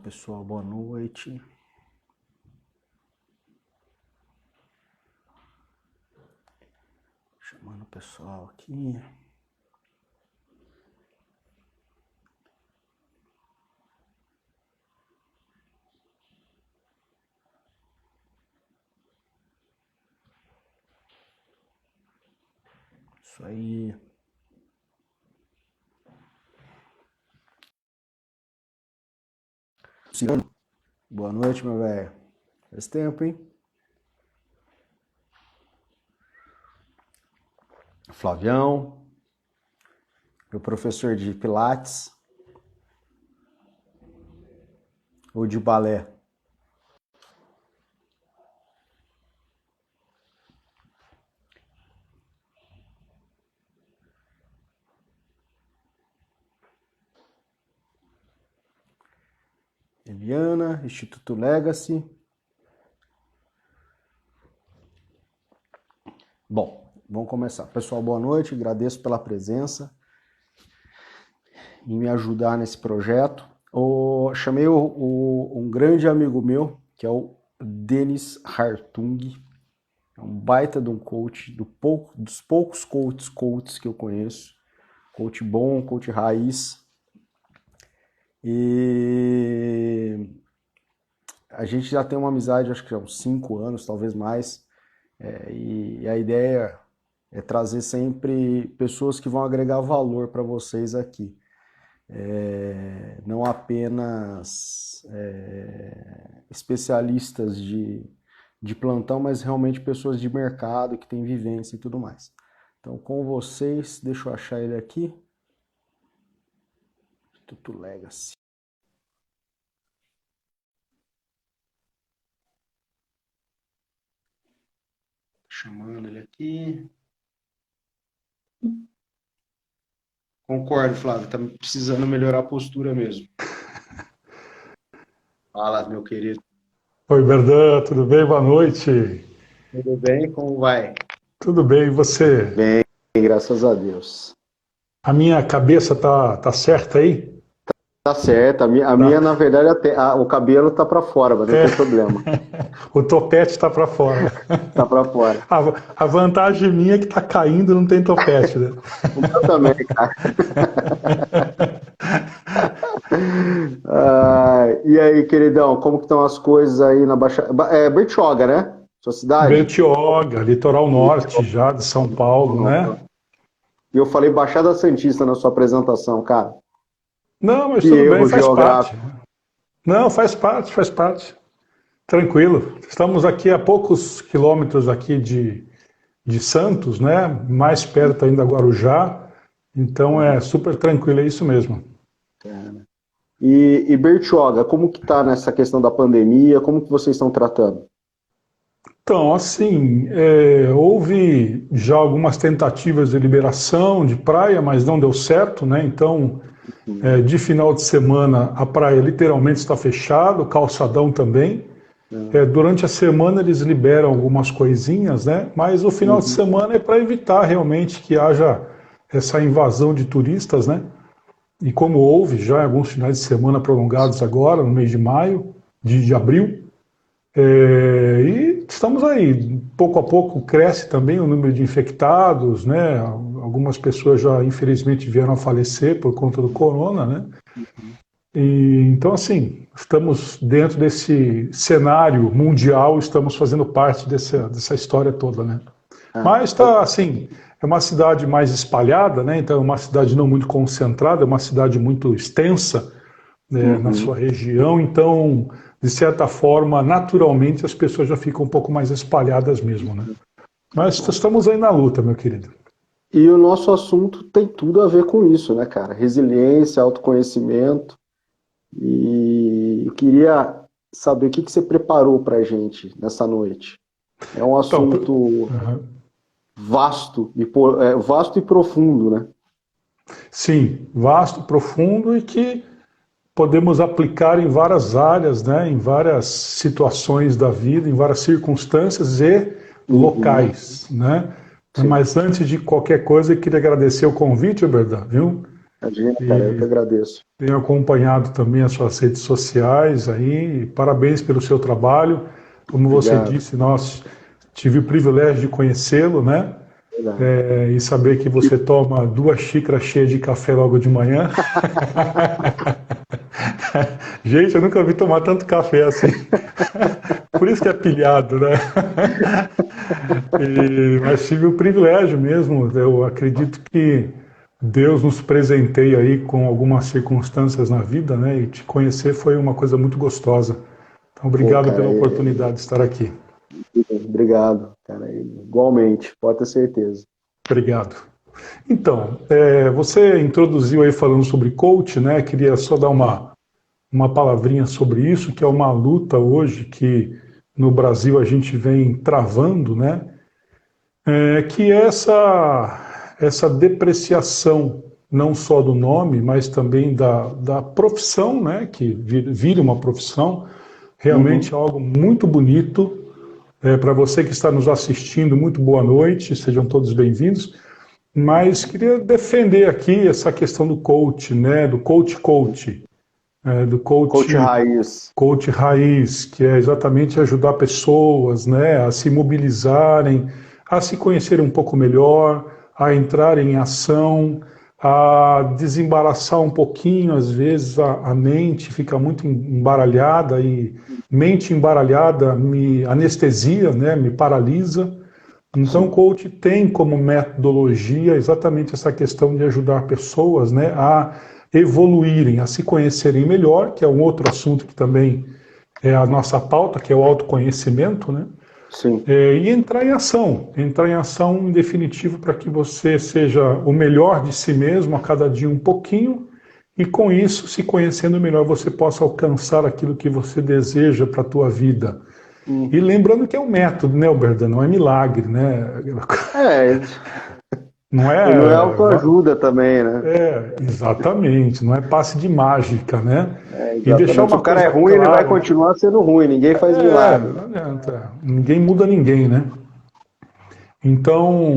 pessoal, boa noite. Chamando o pessoal aqui. Isso aí. Boa noite, meu velho. Faz tempo, hein? Flavião, meu professor de Pilates ou de balé. Eliana, Instituto Legacy. Bom, vamos começar. Pessoal, boa noite. Agradeço pela presença e me ajudar nesse projeto. Chamei um grande amigo meu, que é o Denis Hartung. É um baita de um coach, dos poucos coaches que eu conheço. Coach bom, coach raiz. E a gente já tem uma amizade, acho que há uns 5 anos, talvez mais. E a ideia é trazer sempre pessoas que vão agregar valor para vocês aqui. Não apenas especialistas de plantão, mas realmente pessoas de mercado que têm vivência e tudo mais. Então, com vocês, deixa eu achar ele aqui. Instituto Legacy. Chamando ele aqui. Concordo, Flávio, tá precisando melhorar a postura mesmo. Fala, meu querido. Oi, Berdan, tudo bem? Boa noite. Tudo bem? Como vai? Tudo bem, e você? Bem, graças a Deus. A minha cabeça tá certa aí? Tá certo, minha na verdade, o cabelo tá para fora, mas não tem problema. O topete tá para fora. Tá para fora. A vantagem minha é que tá caindo, não tem topete, né? O meu também, cara. E aí, queridão, como que estão as coisas aí na Baixada? Bertioga, né? Sua cidade? Bertioga, litoral norte já de São Paulo, né? E eu falei Baixada Santista na sua apresentação, cara. Não, mas Que tudo erro bem, faz geográfico. parte. Não, faz parte. Tranquilo. Estamos aqui a poucos quilômetros aqui de Santos, né? Mais perto ainda Guarujá. Então é super tranquilo, é isso mesmo. E Bertioga, como que tá nessa questão da pandemia? Como que vocês estão tratando? Então, assim, houve já algumas tentativas de liberação de praia, mas não deu certo, né? Então, de final de semana, a praia literalmente está fechada, o calçadão também. Durante a semana eles liberam algumas coisinhas, né? Mas o final de semana é para evitar realmente que haja essa invasão de turistas, né? E como houve já alguns finais de semana prolongados agora, no mês de maio, de abril, e estamos aí, pouco a pouco cresce também o número de infectados, né? Algumas pessoas já infelizmente vieram a falecer por conta do corona, né? Então assim, estamos dentro desse cenário mundial, estamos fazendo parte dessa história toda, né? Mas está assim, é uma cidade mais espalhada, né? Então é uma cidade não muito concentrada, é uma cidade muito extensa, né, na sua região, então de certa forma, naturalmente, as pessoas já ficam um pouco mais espalhadas mesmo, né? Mas estamos aí na luta, meu querido. E o nosso assunto tem tudo a ver com isso, né, cara? Resiliência, autoconhecimento. E eu queria saber o que você preparou pra gente nessa noite. É um assunto vasto e profundo, né? Sim, vasto, profundo e que podemos aplicar em várias áreas, né, em várias situações da vida, em várias circunstâncias e locais, né? Sim. Mas antes de qualquer coisa, eu queria agradecer o convite, Berdan, viu? Imagina, cara, eu que E agradeço. tenho acompanhado também as suas redes sociais aí. Parabéns pelo seu trabalho. Como você Obrigado. disse, nós tive o privilégio de conhecê-lo, né? Verdade. E saber que você toma 2 xícaras cheias de café logo de manhã. Gente, eu nunca vi tomar tanto café assim. Por isso que é pilhado, né? Mas tive o privilégio mesmo. Eu acredito que Deus nos presenteia aí com algumas circunstâncias na vida, né? E te conhecer foi uma coisa muito gostosa. Então, Pô, obrigado cara, pela oportunidade de estar aqui. obrigado, cara. Igualmente, pode ter certeza. Obrigado. Então, você introduziu aí falando sobre coach, né? Queria só dar uma palavrinha sobre isso, que é uma luta hoje que no Brasil a gente vem travando, né? Que é essa depreciação, não só do nome, mas também da profissão, né? Que vira uma profissão, realmente Uhum. é algo muito bonito. Para você que está nos assistindo, muito boa noite, sejam todos bem-vindos. Mas queria defender aqui essa questão do coach, né? Do coach, do Coach raiz. coach raiz, que é exatamente ajudar pessoas, né, a se mobilizarem, a se conhecerem um pouco melhor, a entrarem em ação, a desembaraçar um pouquinho, às vezes a mente fica muito embaralhada e mente embaralhada me anestesia, né, me paralisa. Então, o Sim, coach tem como metodologia exatamente essa questão de ajudar pessoas, né, a evoluírem, a se conhecerem melhor, que é um outro assunto que também é a nossa pauta, que é o autoconhecimento, né? sim, E entrar em ação em definitivo para que você seja o melhor de si mesmo a cada dia um pouquinho e com isso, se conhecendo melhor, você possa alcançar aquilo que você deseja para a tua vida. E Uhum. lembrando que é um método, né, Alberto? Não é milagre, né? É, Não e não é é. autoajuda também, né? Exatamente, não é passe de mágica, né? É, E deixar exatamente. Se uma o cara é coisa ruim, ele vai clara. continuar sendo ruim. Ninguém faz milagre. Não adianta. Ninguém muda ninguém, né? Então,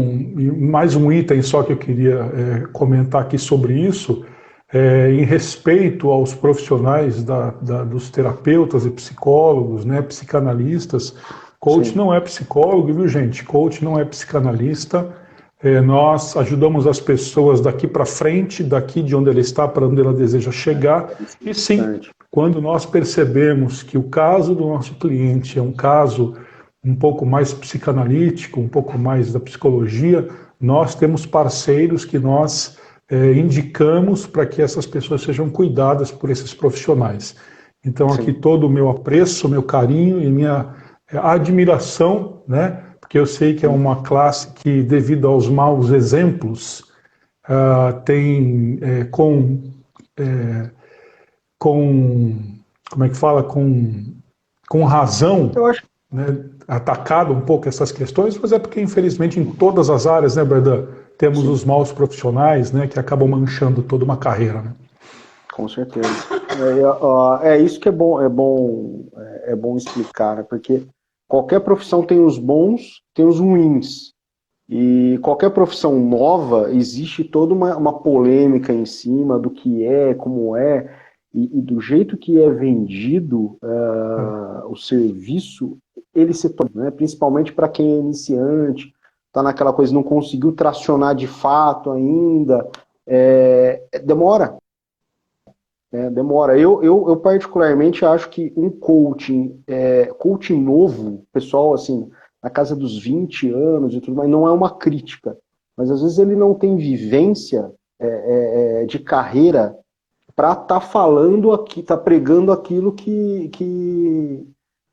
mais um item só que eu queria comentar aqui sobre isso, em respeito aos profissionais dos terapeutas e psicólogos, né, psicanalistas. Coach Sim, não é psicólogo, viu, gente? Coach não é psicanalista. Nós ajudamos as pessoas daqui para frente, daqui de onde ela está para onde ela deseja chegar. isso é E sim, importante. quando nós percebemos que o caso do nosso cliente é um caso um pouco mais psicanalítico, um pouco mais da psicologia, nós temos parceiros que nós indicamos para que essas pessoas sejam cuidadas por esses profissionais. Então, aqui Sim, todo o meu apreço, meu carinho e minha admiração, né? Porque eu sei que é uma classe que, devido aos maus exemplos, tem é, com, como é que fala, com razão, eu acho. né, atacado um pouco essas questões, mas é porque, infelizmente, em todas as áreas, né, Berdan, temos os Sim, maus profissionais, né, que acabam manchando toda uma carreira, né? com certeza. É isso que é bom explicar, né? Porque qualquer profissão tem os bons, tem os ruins. E qualquer profissão nova, existe toda uma polêmica em cima do que é, como é, e do jeito que é vendido o serviço, ele se torna, né? Principalmente para quem é iniciante, está naquela coisa, não conseguiu tracionar de fato ainda, demora. Demora. Eu particularmente acho que um coaching novo, pessoal assim, na casa dos 20 anos e tudo mais, não é uma crítica. Mas às vezes ele não tem vivência de carreira para estar falando aqui, tá pregando aquilo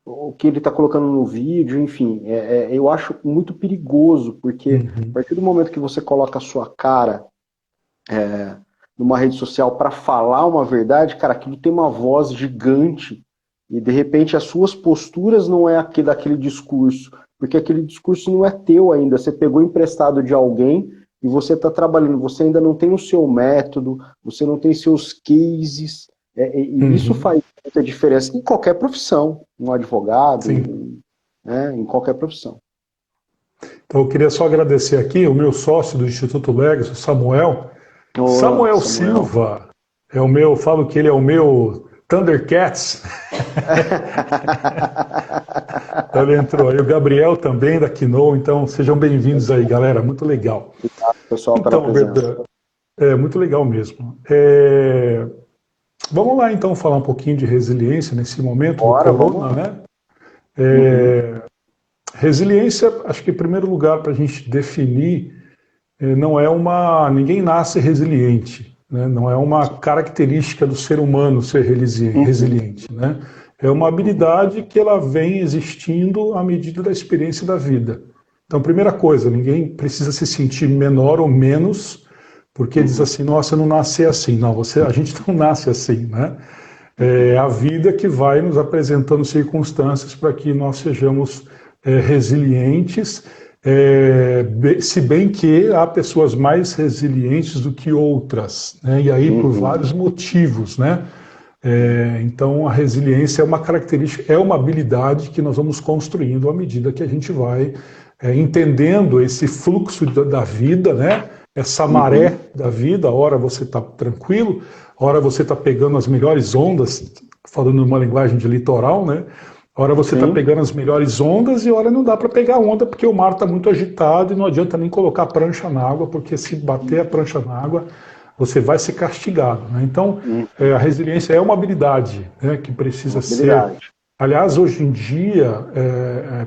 o que ele está colocando no vídeo, enfim. Eu acho muito perigoso, porque a Uhum. partir do momento que você coloca a sua cara numa rede social para falar uma verdade, cara, aquilo tem uma voz gigante e de repente as suas posturas não é daquele discurso, porque aquele discurso não é teu ainda, você pegou emprestado de alguém e você está trabalhando, você ainda não tem o seu método, você não tem seus cases, e isso Uhum. faz muita diferença em qualquer profissão, um advogado, Sim. em qualquer profissão. Então, eu queria só agradecer aqui o meu sócio do Instituto Legacy, o Samuel. Ô, Samuel Samuel. Silva é o meu, falo que ele é o meu Thundercats. Então ele entrou aí, o Gabriel também da Quinoa, então sejam bem-vindos aí, galera, muito legal. Obrigado, pessoal, pela Então, presença. é muito legal mesmo. Vamos lá então falar um pouquinho de resiliência nesse momento do Bora, vamos corona, lá. né? Resiliência, acho que em primeiro lugar para a gente definir, não é ninguém nasce resiliente, né? Não é uma característica do ser humano ser resiliente, né? É uma habilidade que ela vem existindo à medida da experiência da vida. Então, primeira coisa, ninguém precisa se sentir menor ou menos porque diz assim, nossa, eu não nasci assim. Não, a gente não nasce assim, né? É a vida que vai nos apresentando circunstâncias para que nós sejamos resilientes, se bem que há pessoas mais resilientes do que outras, né? E aí por vários motivos, né? Então a resiliência é uma característica, é uma habilidade que nós vamos construindo à medida que a gente vai entendendo esse fluxo da vida, né? Essa maré da vida, hora você está tranquilo, hora você está pegando as melhores ondas, falando numa linguagem de litoral, né? Hora você está pegando as melhores ondas e hora não dá para pegar onda porque o mar está muito agitado e não adianta nem colocar a prancha na água, porque se bater a prancha na água, você vai ser castigado, né? Então, a resiliência é uma habilidade, né, que precisa ser... Aliás, hoje em dia,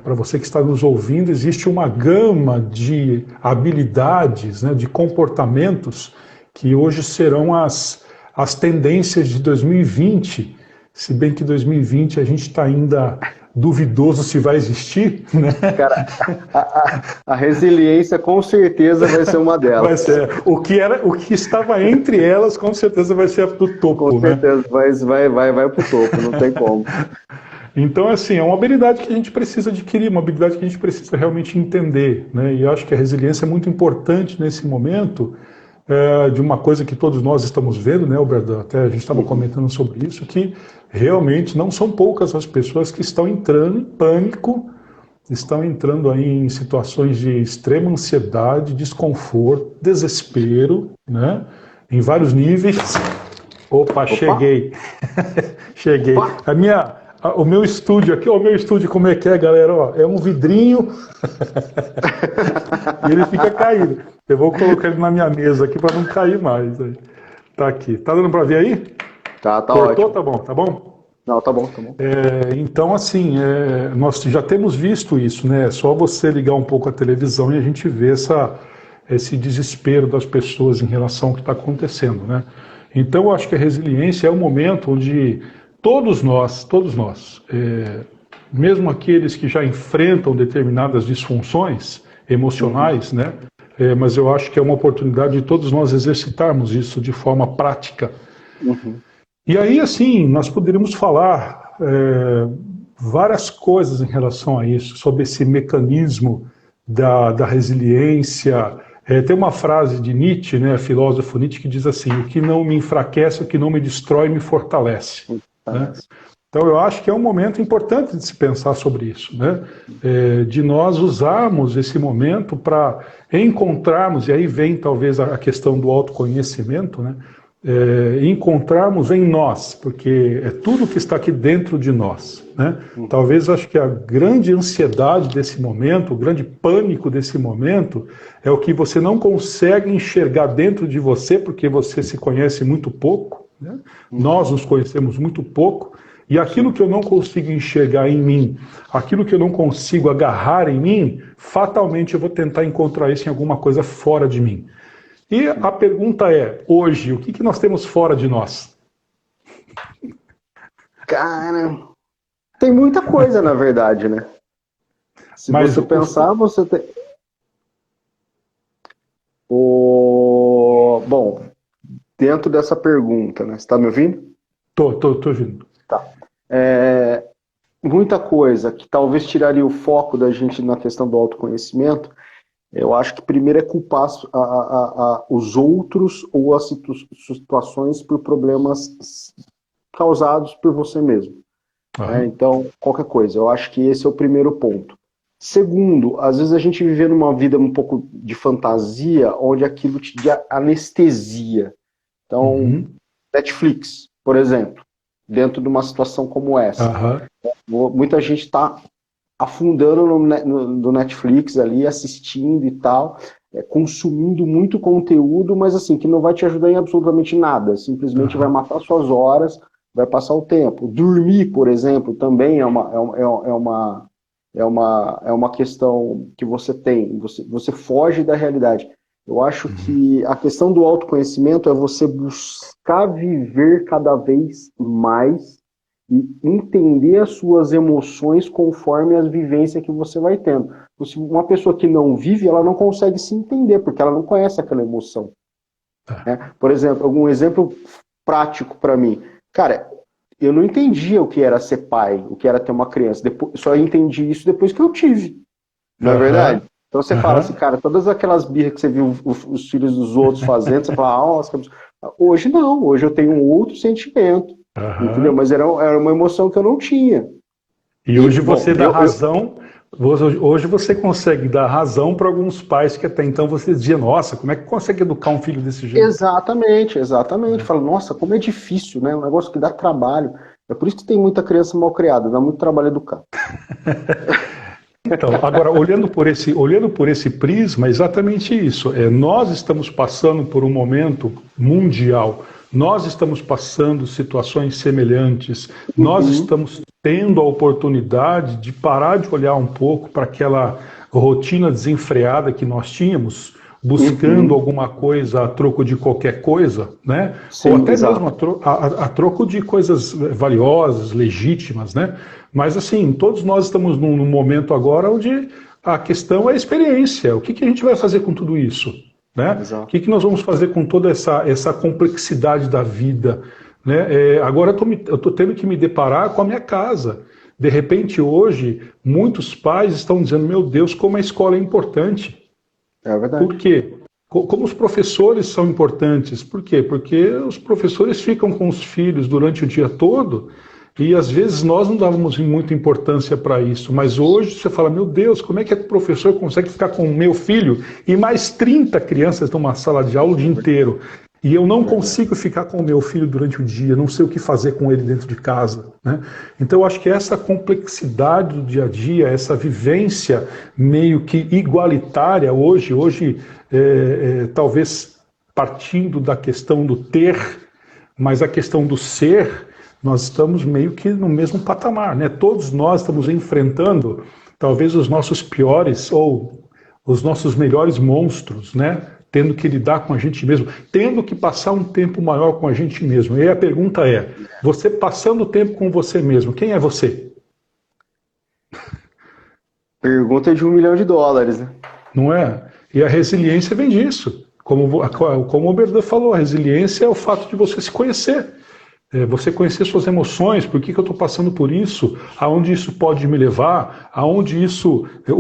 para você que está nos ouvindo, existe uma gama de habilidades, né, de comportamentos que hoje serão as tendências de 2020, se bem que 2020 a gente está ainda duvidoso se vai existir, né? Cara, a resiliência com certeza vai ser uma delas. Vai ser. O que estava entre elas, com certeza vai ser a do topo, com certeza, né? vai pro topo, não tem como. Então, assim, é uma habilidade que a gente precisa adquirir, uma habilidade que a gente precisa realmente entender, né? E eu acho que a resiliência é muito importante nesse momento, de uma coisa que todos nós estamos vendo, né, Alberto? Até a gente estava comentando sobre isso, que realmente não são poucas as pessoas que estão entrando em pânico, estão entrando aí em situações de extrema ansiedade, desconforto, desespero, né? Em vários níveis. Opa. Cheguei. Cheguei. Opa. O meu estúdio aqui, o meu estúdio, como é que é, galera? Ó, é um vidrinho e ele fica caído. Eu vou colocar ele na minha mesa aqui para não cair mais. Tá aqui. Tá dando para ver aí? Tá Cortou? ótimo. Tá bom? Não, tá bom, tá bom. Então, assim, nós já temos visto isso, né? É só você ligar um pouco a televisão e a gente vê esse desespero das pessoas em relação ao que está acontecendo, né? Então, eu acho que a resiliência é um momento onde todos nós, mesmo aqueles que já enfrentam determinadas disfunções emocionais, né? Mas eu acho que é uma oportunidade de todos nós exercitarmos isso de forma prática. E aí, assim, nós poderíamos falar várias coisas em relação a isso, sobre esse mecanismo da resiliência. Tem uma frase de Nietzsche, né, filósofo Nietzsche, que diz assim: o que não me enfraquece, o que não me destrói, me fortalece. Né? Então eu acho que é um momento importante de se pensar sobre isso, né? De nós usarmos esse momento para encontrarmos, e aí vem talvez a questão do autoconhecimento, né? Encontrarmos em nós, porque é tudo que está aqui dentro de nós, né? Talvez acho que a grande ansiedade desse momento, o grande pânico desse momento, é o que você não consegue enxergar dentro de você, porque você se conhece muito pouco, né? Nós nos conhecemos muito pouco, e aquilo que eu não consigo enxergar em mim, aquilo que eu não consigo agarrar em mim, fatalmente eu vou tentar encontrar isso em alguma coisa fora de mim. E a pergunta é, hoje, o que nós temos fora de nós? Cara, tem muita coisa, na verdade, né? Se você pensar, você tem... Bom, dentro dessa pergunta, né? Você está me ouvindo? Tô ouvindo. Tá. Muita coisa que talvez tiraria o foco da gente na questão do autoconhecimento. Eu acho que primeiro é culpar os outros ou as situações por problemas causados por você mesmo. Então, qualquer coisa. Eu acho que esse é o primeiro ponto. Segundo, às vezes a gente vive numa vida um pouco de fantasia, onde aquilo te anestesia. Então, Uhum. Netflix, por exemplo, dentro de uma situação como essa. Aham. Muita gente está afundando no Netflix ali, assistindo e tal, consumindo muito conteúdo, mas assim, que não vai te ajudar em absolutamente nada, simplesmente vai Aham. matar suas horas, vai passar o tempo. Dormir, por exemplo, também é uma questão que você tem, você foge da realidade. Eu acho Uhum. que a questão do autoconhecimento é você buscar viver cada vez mais e entender as suas emoções conforme as vivências que você vai tendo. Uma pessoa que não vive, ela não consegue se entender, porque ela não conhece aquela emoção. Tá. Né? Por exemplo, algum exemplo prático para mim. Cara, eu não entendia o que era ser pai, o que era ter uma criança. Só entendi isso depois que eu tive. Não é verdade? Aham. Então você fala assim, Aham. cara, todas aquelas birras que você viu os filhos dos outros fazendo, você fala, nossa, que absurdo. Hoje não, hoje eu tenho um outro sentimento, entendeu? Aham. Mas era uma emoção que eu não tinha. E E, hoje bom, você dá razão, hoje você consegue dar razão para alguns pais que até então você dizia, nossa, como é que consegue educar um filho desse jeito? exatamente, exatamente. Né? Fala, nossa, como é difícil, né? Um negócio que dá trabalho. É por isso que tem muita criança mal criada, dá muito trabalho educar. Então, agora, olhando por esse prisma, é exatamente isso. Nós estamos passando por um momento mundial, nós estamos passando situações semelhantes, nós Uhum, estamos tendo a oportunidade de parar de olhar um pouco para aquela rotina desenfreada que nós tínhamos, buscando uhum. alguma coisa a troco de qualquer coisa, né? Ou Sim, até mesmo exato. a troco de coisas valiosas, legítimas, né? Mas assim, todos nós estamos num momento agora onde a questão é a experiência. O que a gente vai fazer com tudo isso? Né? O Exato. que nós vamos fazer com toda essa complexidade da vida? Né? Agora eu estou tendo que me deparar com a minha casa. De repente, hoje, muitos pais estão dizendo: meu Deus, como a escola é importante. É Por verdade. quê? Como os professores são importantes. Por quê? Porque os professores ficam com os filhos durante o dia todo e às vezes nós não dávamos muita importância para isso. Mas hoje você fala, meu Deus, como é que o professor consegue ficar com o meu filho e mais 30 crianças numa sala de aula o dia inteiro? E eu não Verdade. consigo ficar com o meu filho durante o dia, não sei o que fazer com ele dentro de casa. Né? Então, eu acho que essa complexidade do dia a dia, essa vivência meio que igualitária hoje talvez partindo da questão do ter, mas a questão do ser, nós estamos meio que no mesmo patamar. Né? Todos nós estamos enfrentando talvez os nossos piores ou os nossos melhores monstros, né? Tendo que lidar com a gente mesmo, tendo que passar um tempo maior com a gente mesmo. E aí a pergunta é: você passando tempo com você mesmo, quem é você? Pergunta de US$ 1 milhão, né? Não é? E a resiliência vem disso. Como o Oberdan falou, a resiliência é o fato de você se conhecer. Você conhecer suas emoções, por que eu estou passando por isso, aonde isso pode me levar, o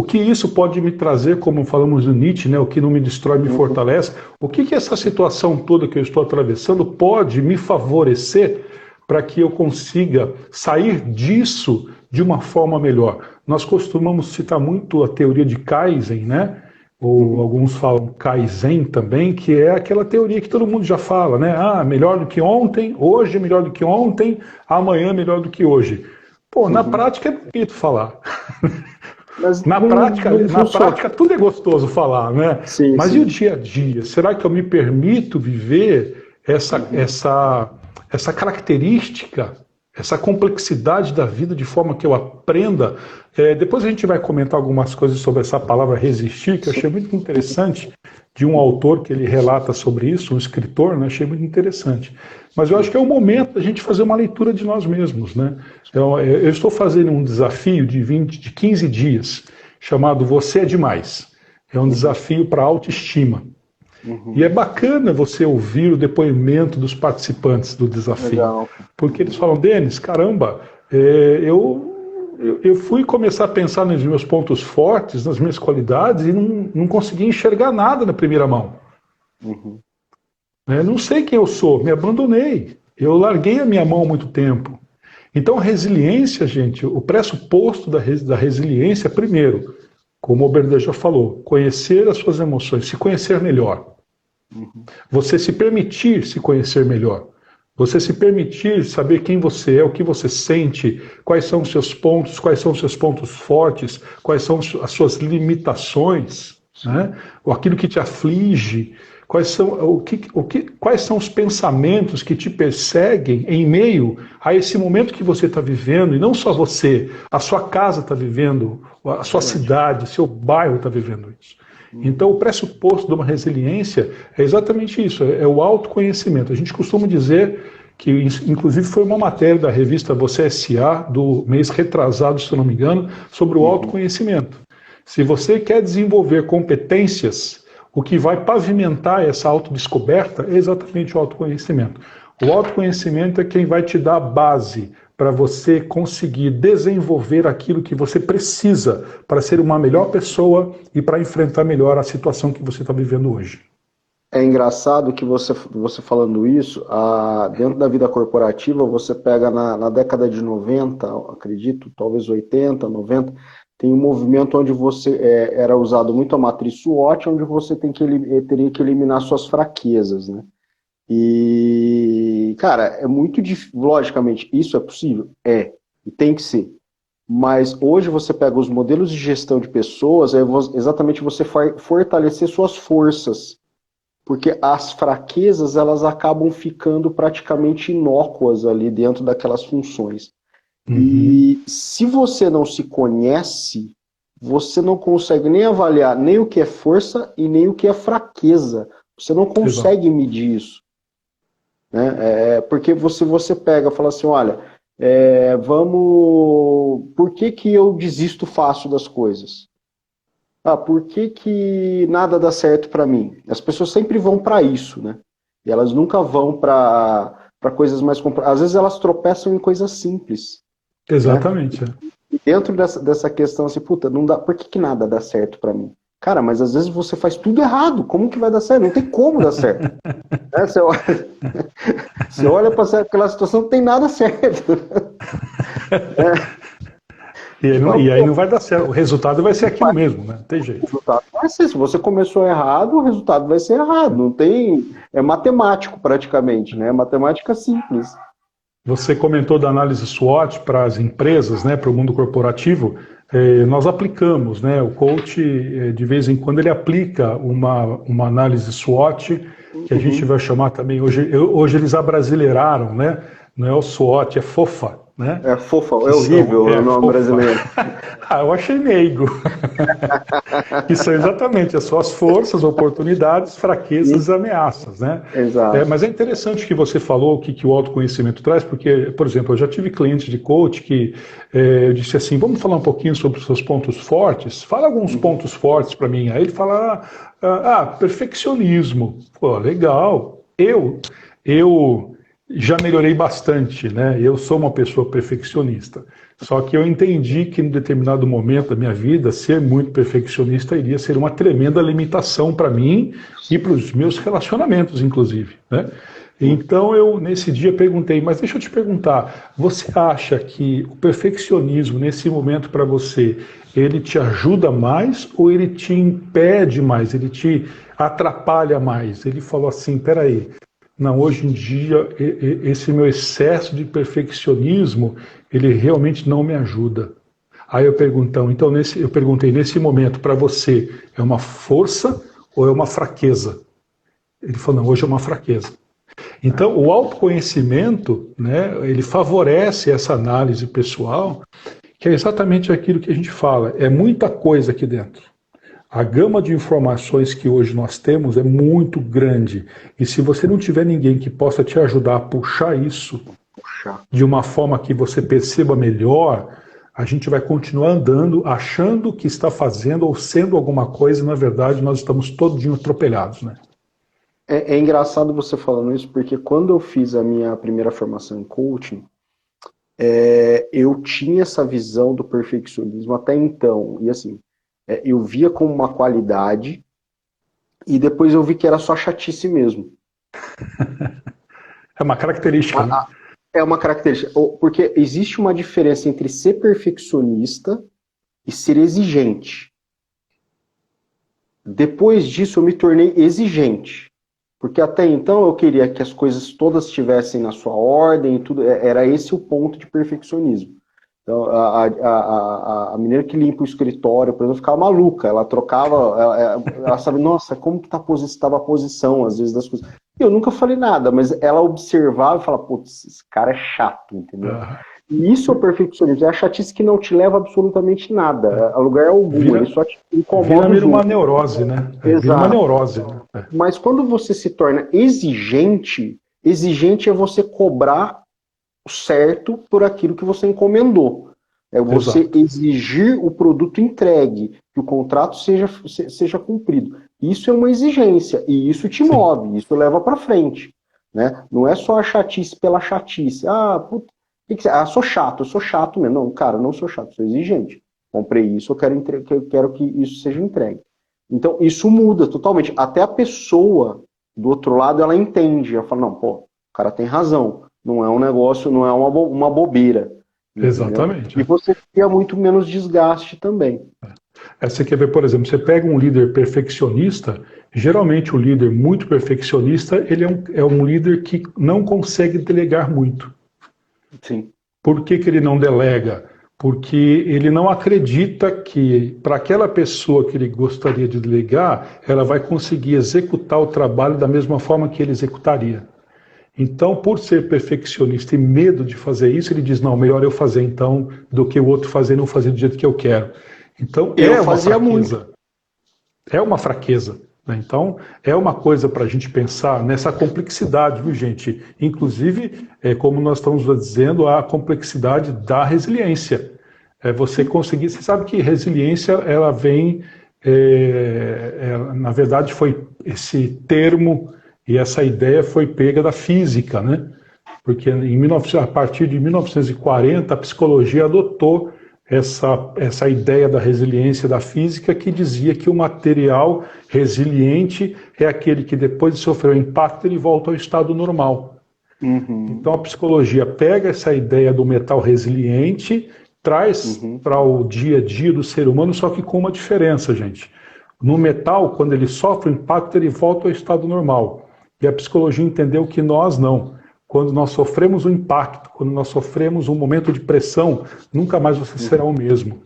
que isso pode me trazer, como falamos no Nietzsche, né, o que não me destrói me Uhum. fortalece, o que essa situação toda que eu estou atravessando pode me favorecer para que eu consiga sair disso de uma forma melhor. Nós costumamos citar muito a teoria de Kaizen, né? Ou Uhum. alguns falam Kaizen também, que é aquela teoria que todo mundo já fala, né? Ah, melhor do que ontem, hoje é melhor do que ontem, amanhã é melhor do que hoje. Pô, na Uhum. prática é bonito falar. Mas Na não, prática, não na funciona. prática tudo é gostoso falar, né? Sim, Mas e o sim. dia a dia? Será que eu me permito viver Uhum. essa característica, essa complexidade da vida de forma que eu aprenda? Depois a gente vai comentar algumas coisas sobre essa palavra resistir, que eu achei muito interessante, de um Uhum. autor que ele relata sobre isso, um escritor, né? Achei muito interessante. Mas eu acho que é o momento da gente fazer uma leitura de nós mesmos, né? Eu estou fazendo um desafio de 15 dias, chamado Você é Demais. É um Uhum. desafio para autoestima. E Uhum. é bacana você ouvir o depoimento dos participantes do desafio, Legal. porque eles falam, Denis, caramba, eu fui começar a pensar nos meus pontos fortes, nas minhas qualidades, e não consegui enxergar nada na primeira mão. Uhum. Não sei quem eu sou, me abandonei. Eu larguei a minha mão há muito tempo. Então, a resiliência, gente, o pressuposto da resiliência, primeiro, como o Oberdan já falou, conhecer as suas emoções, se conhecer melhor. Você se permitir se conhecer melhor. Você se permitir saber quem você é, o que você sente, quais são os seus pontos, quais são os seus pontos fortes, quais são as suas limitações, né? Ou aquilo que te aflige, quais são os pensamentos que te perseguem em meio a esse momento que você está vivendo, e não só você, a sua casa está vivendo, a sua cidade, o seu bairro está vivendo isso. Então, o pressuposto de uma resiliência é exatamente isso, é o autoconhecimento. A gente costuma dizer que, inclusive, foi uma matéria da revista Você S.A., do mês retrasado, se eu não me engano, sobre o autoconhecimento. Se você quer desenvolver competências, o que vai pavimentar essa autodescoberta é exatamente o autoconhecimento. O autoconhecimento é quem vai te dar a base para você conseguir desenvolver aquilo que você precisa para ser uma melhor pessoa e para enfrentar melhor a situação que você está vivendo hoje. É engraçado que você falando isso, dentro da vida corporativa, você pega na década de 90, acredito, talvez 80, 90, tem um movimento onde era usado muito a matriz SWOT, onde você teria que eliminar suas fraquezas, né? E, cara, é muito difícil, logicamente, isso é possível? É, e tem que ser. Mas hoje você pega os modelos de gestão de pessoas, exatamente você fortalecer suas forças, porque as fraquezas, elas acabam ficando praticamente inócuas ali dentro daquelas funções. E se você não se conhece, você não consegue nem avaliar nem o que é força e nem o que é fraqueza. Você não consegue medir isso. Né? Porque você pega e fala assim, olha, por que eu desisto fácil das coisas? Por que nada dá certo para mim? As pessoas sempre vão para isso, né? E elas nunca vão para coisas mais complicadas. Às vezes elas tropeçam em coisas simples. Exatamente. Né? E dentro dessa questão assim, não dá, por que nada dá certo para mim? Cara, mas às vezes você faz tudo errado. Como que vai dar certo? Não tem como dar certo. Né? Você olha para aquela situação, não tem nada certo. E aí não vai dar certo. O resultado vai ser aquilo mesmo, né? Não tem jeito. O resultado vai ser. Se você começou errado, o resultado vai ser errado. Não tem. É matemático praticamente, né? É matemática simples. Você comentou da análise SWOT para as empresas, né? Para o mundo corporativo. Nós aplicamos, né? O coach, de vez em quando, ele aplica uma análise SWOT, que a gente vai chamar também, hoje eles abrasileiraram, né? Não é o SWOT, é FOFA. Né? É fofa, é horrível o nome brasileiro. Eu achei meigo. Que são exatamente as suas forças, oportunidades, fraquezas e ameaças. Né? Exato. Mas é interessante que você falou o que o autoconhecimento traz, porque, por exemplo, eu já tive clientes de coach que eu disse assim, vamos falar um pouquinho sobre os seus pontos fortes? Fala alguns pontos fortes para mim. Aí ele fala, perfeccionismo. Pô, legal. Eu já melhorei bastante, né? Eu sou uma pessoa perfeccionista. Só que eu entendi que em determinado momento da minha vida, ser muito perfeccionista iria ser uma tremenda limitação para mim e para os meus relacionamentos, inclusive, né? Então eu, nesse dia, perguntei, mas deixa eu te perguntar, você acha que o perfeccionismo, nesse momento para você, ele te ajuda mais ou ele te impede mais, ele te atrapalha mais? Ele falou assim, peraí, não, hoje em dia, esse meu excesso de perfeccionismo, ele realmente não me ajuda. Aí eu perguntei, nesse momento, para você, é uma força ou é uma fraqueza? Ele falou, não, hoje é uma fraqueza. Então, o autoconhecimento, né, ele favorece essa análise pessoal, que é exatamente aquilo que a gente fala, é muita coisa aqui dentro. A gama de informações que hoje nós temos é muito grande. E se você não tiver ninguém que possa te ajudar a puxar isso de uma forma que você perceba melhor, a gente vai continuar andando, achando que está fazendo ou sendo alguma coisa, e na verdade nós estamos todinho atropelados, né? É engraçado você falando isso, porque quando eu fiz a minha primeira formação em coaching, eu tinha essa visão do perfeccionismo até então. E assim, eu via como uma qualidade e depois eu vi que era só chatice mesmo. É uma característica, né? É uma característica, porque existe uma diferença entre ser perfeccionista e ser exigente. Depois disso, eu me tornei exigente. Porque até então eu queria que as coisas todas estivessem na sua ordem, tudo. Era esse o ponto de perfeccionismo. Então, a menina que limpa o escritório, por exemplo, ficava maluca. Ela trocava, ela sabe, nossa, como que estava a posição, às vezes, das coisas. Eu nunca falei nada, mas ela observava e falava, putz, esse cara é chato, entendeu? E isso é o perfeccionismo, é a chatice que não te leva a absolutamente nada, a lugar algum, ele só te incomoda. Vira uma neurose, né? Vira uma neurose. Né? Mas quando você se torna exigente, exigente é você cobrar o certo por aquilo que você encomendou. É você Exato. exigir o produto entregue, que o contrato seja cumprido. Isso é uma exigência, e isso te move, isso leva para frente. Né? Não é só a chatice pela chatice. Puta, sou chato mesmo. Não, cara, não sou chato, sou exigente. Comprei isso, eu quero que isso seja entregue. Então, isso muda totalmente. Até a pessoa do outro lado, ela entende. Ela fala, não, pô, o cara tem razão. Não é um negócio, não é uma bobeira. Entendeu? Exatamente. E você cria muito menos desgaste também. Você quer ver, por exemplo, você pega um líder perfeccionista, geralmente o líder muito perfeccionista, ele é um líder que não consegue delegar muito. Sim. Por que ele não delega? Porque ele não acredita que para aquela pessoa que ele gostaria de delegar, ela vai conseguir executar o trabalho da mesma forma que ele executaria. Então, por ser perfeccionista e medo de fazer isso, ele diz, não, melhor eu fazer então do que o outro fazer e não fazer do jeito que eu quero. Então, é uma fraqueza. Muito. É uma fraqueza. Né? Então, é uma coisa para a gente pensar nessa complexidade, viu, gente? Inclusive, como nós estamos dizendo, a complexidade da resiliência. Você conseguir... Você sabe que resiliência, ela vem... na verdade, foi esse termo e essa ideia foi pega da física, né? Porque a partir de 1940, a psicologia adotou essa ideia da resiliência da física, que dizia que o material resiliente é aquele que depois de sofrer o impacto ele volta ao estado normal. Então a psicologia pega essa ideia do metal resiliente, traz para o dia a dia do ser humano, só que com uma diferença, gente. No metal, quando ele sofre o impacto, ele volta ao estado normal. E a psicologia entendeu que nós não. Quando nós sofremos um impacto, quando nós sofremos um momento de pressão, nunca mais você será o mesmo.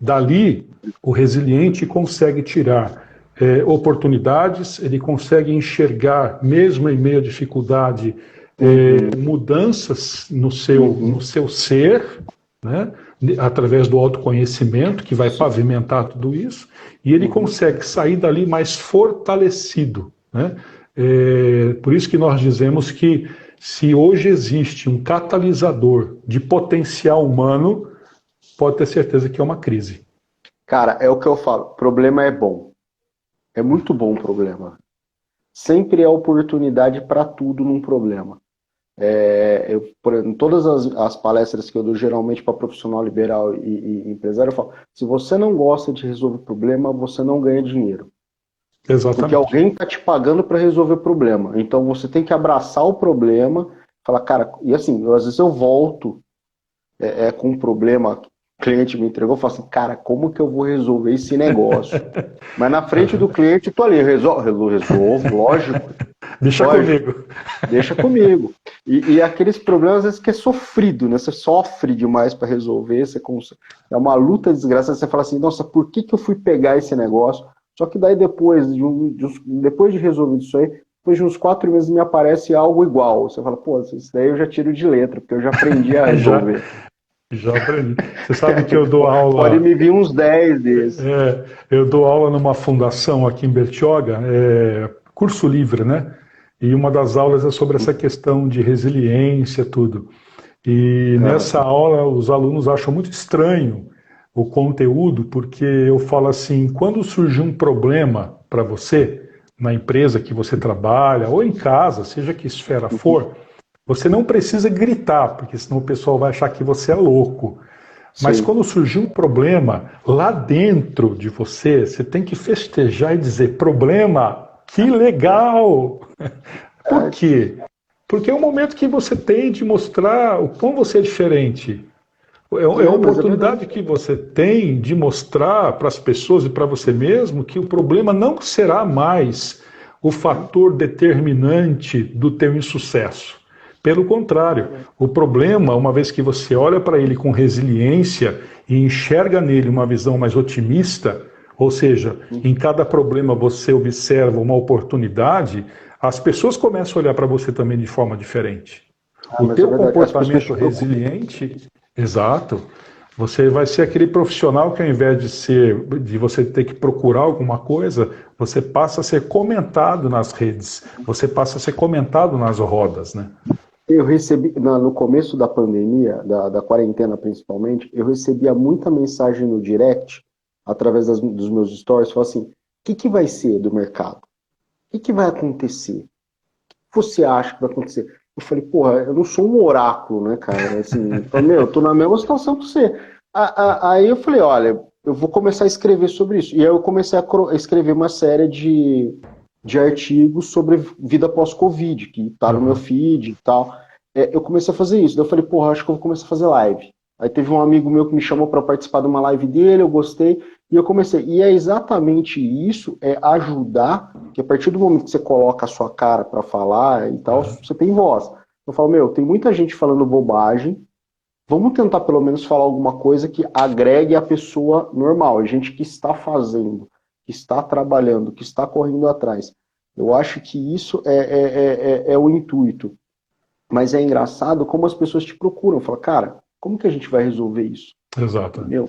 Dali, o resiliente consegue tirar oportunidades, ele consegue enxergar, mesmo em meio à dificuldade, mudanças no seu ser, né? Através do autoconhecimento, que vai pavimentar tudo isso, e ele consegue sair dali mais fortalecido. Né? Por isso que nós dizemos que se hoje existe um catalisador de potencial humano, pode ter certeza que é uma crise. Cara, é o que eu falo, problema é bom. É muito bom o problema. Sempre é oportunidade para tudo num problema. Em todas as palestras que eu dou, geralmente para profissional liberal e empresário, eu falo, se você não gosta de resolver problema, você não ganha dinheiro. Exatamente. Porque alguém está te pagando para resolver problema. Então você tem que abraçar o problema, falar, cara, e assim, às vezes eu volto com um problema, o cliente me entregou, eu falo assim, cara, como que eu vou resolver esse negócio? Mas na frente do cliente, tô ali, resolvo, lógico. Deixa comigo. Deixa comigo. E aqueles problemas, às vezes, que é sofrido, né? Você sofre demais para resolver, é uma luta desgraçada, você fala assim, nossa, por que eu fui pegar esse negócio? Só que daí depois de resolver isso aí, depois de uns 4 meses me aparece algo igual. Você fala, pô, isso daí eu já tiro de letra, porque eu já aprendi a resolver. Já aprendi. Você sabe que eu dou aula... Pode me vir uns 10 desses. Eu dou aula numa fundação aqui em Bertioga, curso livre, né? E uma das aulas é sobre essa questão de resiliência, tudo. E nessa aula os alunos acham muito estranho o conteúdo, porque eu falo assim, quando surgir um problema para você, na empresa que você trabalha, ou em casa, seja que esfera for, você não precisa gritar, porque senão o pessoal vai achar que você é louco. Mas quando surgir um problema, lá dentro de você, você tem que festejar e dizer, problema, que legal! Por quê? Porque é o momento que você tem de mostrar o quão você é diferente. É uma oportunidade que você tem de mostrar para as pessoas e para você mesmo que o problema não será mais o fator determinante do teu insucesso. Pelo contrário, o problema, uma vez que você olha para ele com resiliência e enxerga nele uma visão mais otimista, ou seja, em cada problema você observa uma oportunidade, as pessoas começam a olhar para você também de forma diferente. O teu comportamento resiliente, exato, você vai ser aquele profissional que ao invés de você ter que procurar alguma coisa, você passa a ser comentado nas redes, você passa a ser comentado nas rodas, né? Eu recebi, no começo da pandemia, da quarentena principalmente, eu recebia muita mensagem no direct, através dos meus stories, falando assim, o que vai ser do mercado? O que vai acontecer? O que você acha que vai acontecer? Eu falei, porra, eu não sou um oráculo, né, cara? Assim, eu falei, eu tô na mesma situação que você. Aí eu falei, olha, eu vou começar a escrever sobre isso. E aí eu comecei a escrever uma série de artigos sobre vida pós-Covid, que tá no meu feed e tal. Eu comecei a fazer isso. Daí eu falei, porra, acho que eu vou começar a fazer live. Aí teve um amigo meu que me chamou para participar de uma live dele, eu gostei, e eu comecei. E é exatamente isso, é ajudar, que a partir do momento que você coloca a sua cara para falar e tal, você tem voz. Eu falo, tem muita gente falando bobagem, vamos tentar pelo menos falar alguma coisa que agregue a pessoa normal, a gente que está fazendo, que está trabalhando, que está correndo atrás. Eu acho que isso é o intuito. Mas é engraçado como as pessoas te procuram, falam, cara, como que a gente vai resolver isso? Exato. Entendeu?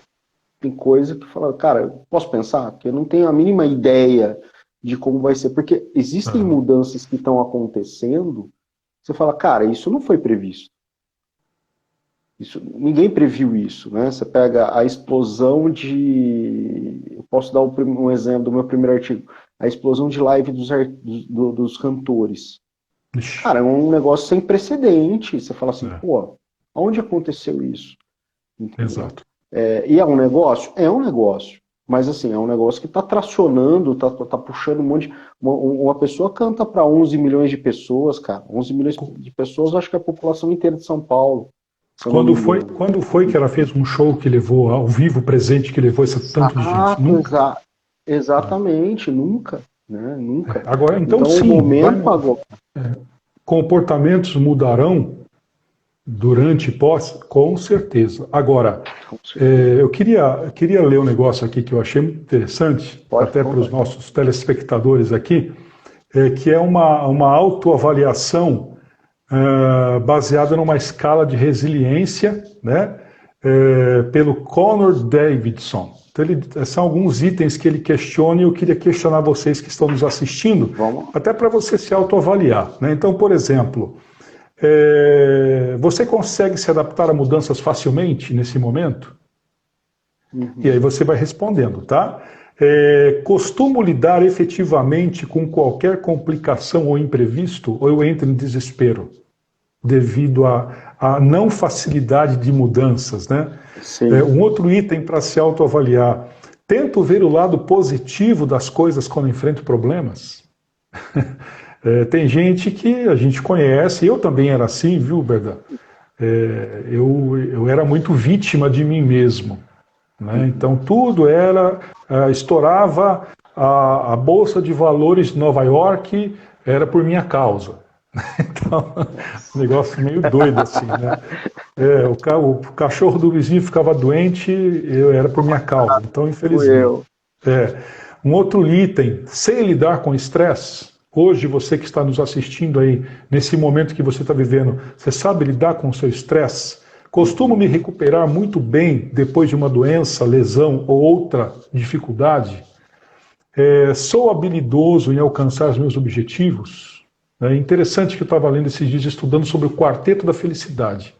Tem coisa que fala, cara, eu posso pensar? Que eu não tenho a mínima ideia de como vai ser, porque existem mudanças que estão acontecendo, você fala, cara, isso não foi previsto. Ninguém previu isso, né? Você pega a explosão eu posso dar um exemplo do meu primeiro artigo, a explosão de live dos cantores. Cara, é um negócio sem precedente. Você fala assim, pô, onde aconteceu isso? Entendeu? Exato. E é um negócio? É um negócio. Mas assim, é um negócio que está tracionando, tá puxando um monte de... Uma pessoa canta para 11 milhões de pessoas, cara. 11 milhões de pessoas, acho que é a população inteira de São Paulo. Quando foi que ela fez um show que levou ao vivo presente, que levou esse tanto de gente? Nunca. Exatamente, nunca. Né? Nunca. Agora, então sim, o momento agora... comportamentos mudarão durante e pós? Com certeza. Agora, eu queria ler um negócio aqui que eu achei muito interessante, até para os nossos telespectadores aqui, que é uma autoavaliação baseada numa escala de resiliência, né, pelo Connor Davidson. Então, são alguns itens que ele questiona e eu queria questionar vocês que estão nos assistindo, até para você se autoavaliar, né? Então, por exemplo, você consegue se adaptar a mudanças facilmente nesse momento? E aí você vai respondendo, tá? Costumo lidar efetivamente com qualquer complicação ou imprevisto, ou eu entro em desespero devido à não facilidade de mudanças, né? Um outro item para se autoavaliar: tento ver o lado positivo das coisas quando enfrento problemas. Tem gente que a gente conhece, eu também era assim, viu, Berda? Eu era muito vítima de mim mesmo, né? Então tudo estourava a Bolsa de Valores de Nova York, era por minha causa. Então, um negócio meio doido assim, né? O cachorro do vizinho ficava doente, era por minha causa. Então, infelizmente. Um outro item: sei lidar com estresse. Hoje, você que está nos assistindo aí, nesse momento que você está vivendo, você sabe lidar com o seu estresse? Costumo me recuperar muito bem depois de uma doença, lesão ou outra dificuldade? Sou habilidoso em alcançar os meus objetivos? É interessante que eu estava lendo esses dias, estudando sobre o quarteto da felicidade,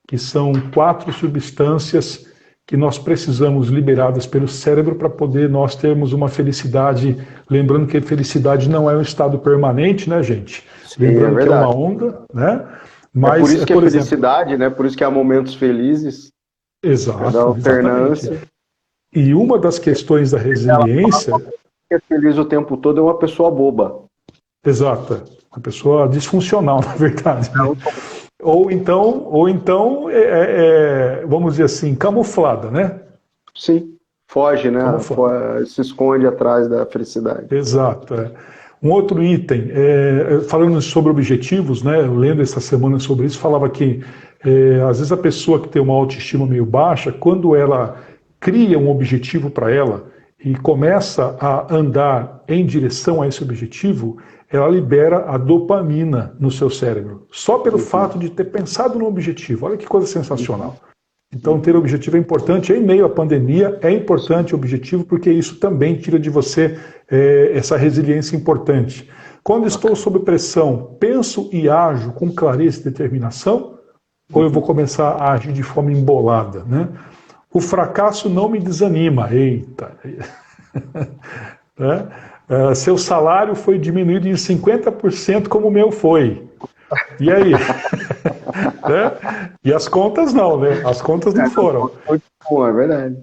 que são 4 substâncias que nós precisamos liberadas pelo cérebro para poder nós termos uma felicidade. Lembrando que a felicidade não é um estado permanente, né, gente? Sim, lembrando que é uma onda, né? Mas, por isso que é felicidade, né? Por isso que há momentos felizes. Exato. Alternância. E uma das questões da resiliência... Que é feliz o tempo todo é uma pessoa boba. Exato. Uma pessoa disfuncional, na verdade. Né? ou então vamos dizer assim, camuflada, né? Sim, foge, né? Camuflada. Se esconde atrás da felicidade. Exato. Um outro item, falando sobre objetivos, né? Eu lendo essa semana sobre isso, falava que às vezes a pessoa que tem uma autoestima meio baixa, quando ela cria um objetivo para ela e começa a andar em direção a esse objetivo, ela libera a dopamina no seu cérebro, só pelo fato de ter pensado no objetivo. Olha que coisa sensacional. Então, ter objetivo é importante. Em meio à pandemia, é importante o objetivo, porque isso também tira de você essa resiliência importante. Quando estou sob pressão, penso e ajo com clareza e determinação, ou eu vou começar a agir de forma embolada, né? O fracasso não me desanima. Eita! Seu salário foi diminuído em 50% como o meu foi. E aí? E as contas não, né? As contas não foram. É verdade.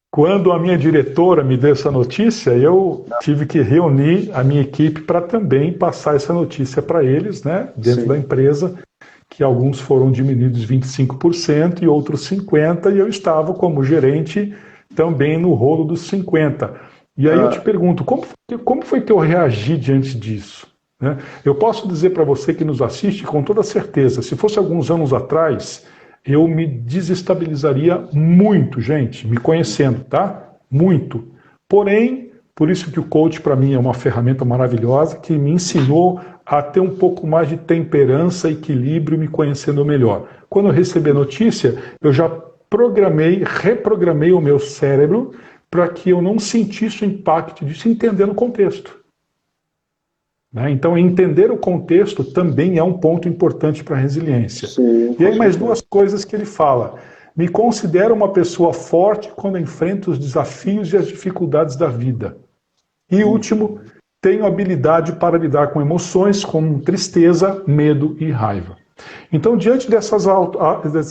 Quando a minha diretora me deu essa notícia, eu tive que reunir a minha equipe para também passar essa notícia para eles, né? Dentro da empresa, que alguns foram diminuídos 25% e outros 50%, e eu estava como gerente também no rolo dos 50%. E aí eu te pergunto, como foi que eu reagi diante disso? Né? Eu posso dizer para você que nos assiste com toda certeza, se fosse alguns anos atrás, eu me desestabilizaria muito, gente, me conhecendo, tá? Muito. Porém, por isso que o coach para mim é uma ferramenta maravilhosa que me ensinou a ter um pouco mais de temperança, equilíbrio, me conhecendo melhor. Quando eu recebi a notícia, eu já reprogramei o meu cérebro para que eu não sentisse o impacto disso, entendendo o contexto. Então, entender o contexto também é um ponto importante para a resiliência. Sim, e aí, mais duas coisas que ele fala. Me considero uma pessoa forte quando enfrento os desafios e as dificuldades da vida. E último, tenho habilidade para lidar com emoções como tristeza, medo e raiva. Então, diante dessa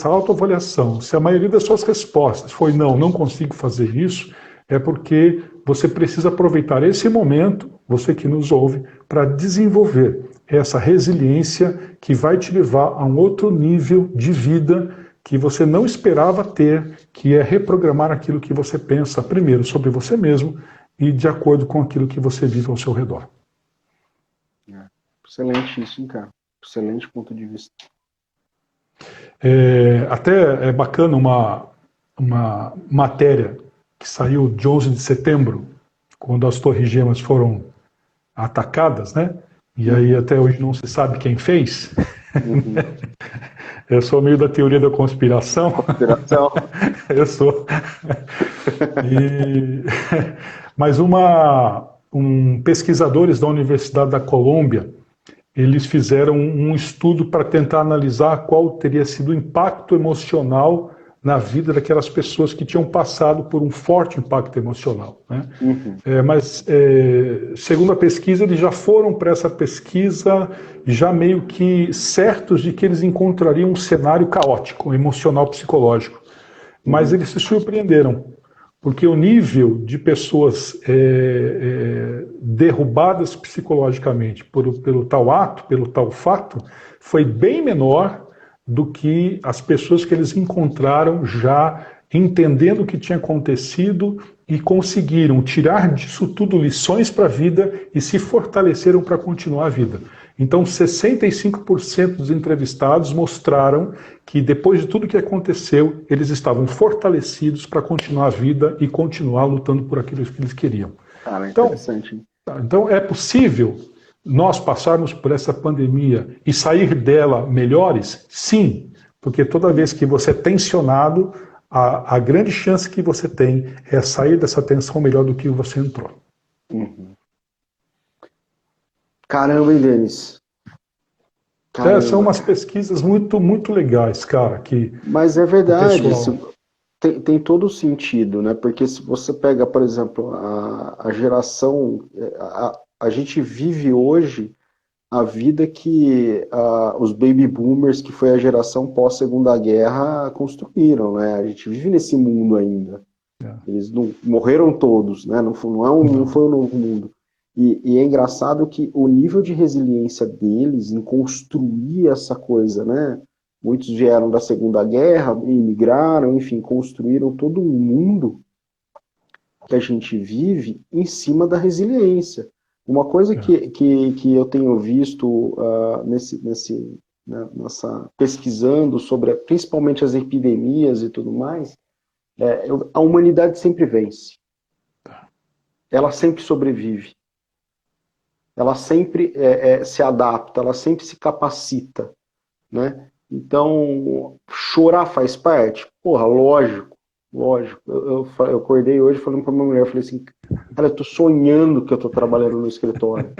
autoavaliação, se a maioria das suas respostas foi não consigo fazer isso, é porque você precisa aproveitar esse momento, você que nos ouve, para desenvolver essa resiliência que vai te levar a um outro nível de vida que você não esperava ter, que é reprogramar aquilo que você pensa primeiro sobre você mesmo e de acordo com aquilo que você vive ao seu redor. Excelente isso, hein, cara? Excelente ponto de vista. Até é bacana uma matéria que saiu de 11 de setembro, quando as Torres Gêmeas foram atacadas, né? E aí até hoje não se sabe quem fez. Eu sou meio da teoria da conspiração. Eu sou. Mas pesquisadores da Universidade da Colômbia, eles fizeram um estudo para tentar analisar qual teria sido o impacto emocional na vida daquelas pessoas que tinham passado por um forte impacto emocional. Né? Mas, segundo a pesquisa, eles já foram para essa pesquisa já meio que certos de que eles encontrariam um cenário caótico, emocional, psicológico. Mas eles se surpreenderam, porque o nível de pessoas derrubadas psicologicamente pelo tal ato, pelo tal fato, foi bem menor do que as pessoas que eles encontraram já entendendo o que tinha acontecido e conseguiram tirar disso tudo lições para a vida e se fortaleceram para continuar a vida. Então, 65% dos entrevistados mostraram que depois de tudo que aconteceu, eles estavam fortalecidos para continuar a vida e continuar lutando por aquilo que eles queriam. Cara, interessante. Então, é possível nós passarmos por essa pandemia e sair dela melhores? Sim, porque toda vez que você é tensionado, a grande chance que você tem é sair dessa tensão melhor do que você entrou. Caramba, hein, Denis? São umas pesquisas muito, muito legais, cara. Mas é verdade, tem todo o sentido, né? Porque se você pega, por exemplo, a geração... A gente vive hoje a vida que os baby boomers, que foi a geração pós-Segunda Guerra, construíram, né? A gente vive nesse mundo ainda. Eles não morreram todos, né? Não foi um novo mundo. E é engraçado que o nível de resiliência deles em construir essa coisa, né? muitos vieram da Segunda Guerra, imigraram, enfim, construíram todo um mundo que a gente vive em cima da resiliência. Uma coisa que eu tenho visto pesquisando sobre principalmente as epidemias e tudo mais, a humanidade sempre vence. Ela sempre sobrevive. Ela sempre se adapta, ela sempre se capacita, né? Então, chorar faz parte? Porra, lógico. Eu acordei hoje falando para minha mulher, eu falei assim, cara, eu tô sonhando que eu tô trabalhando no escritório.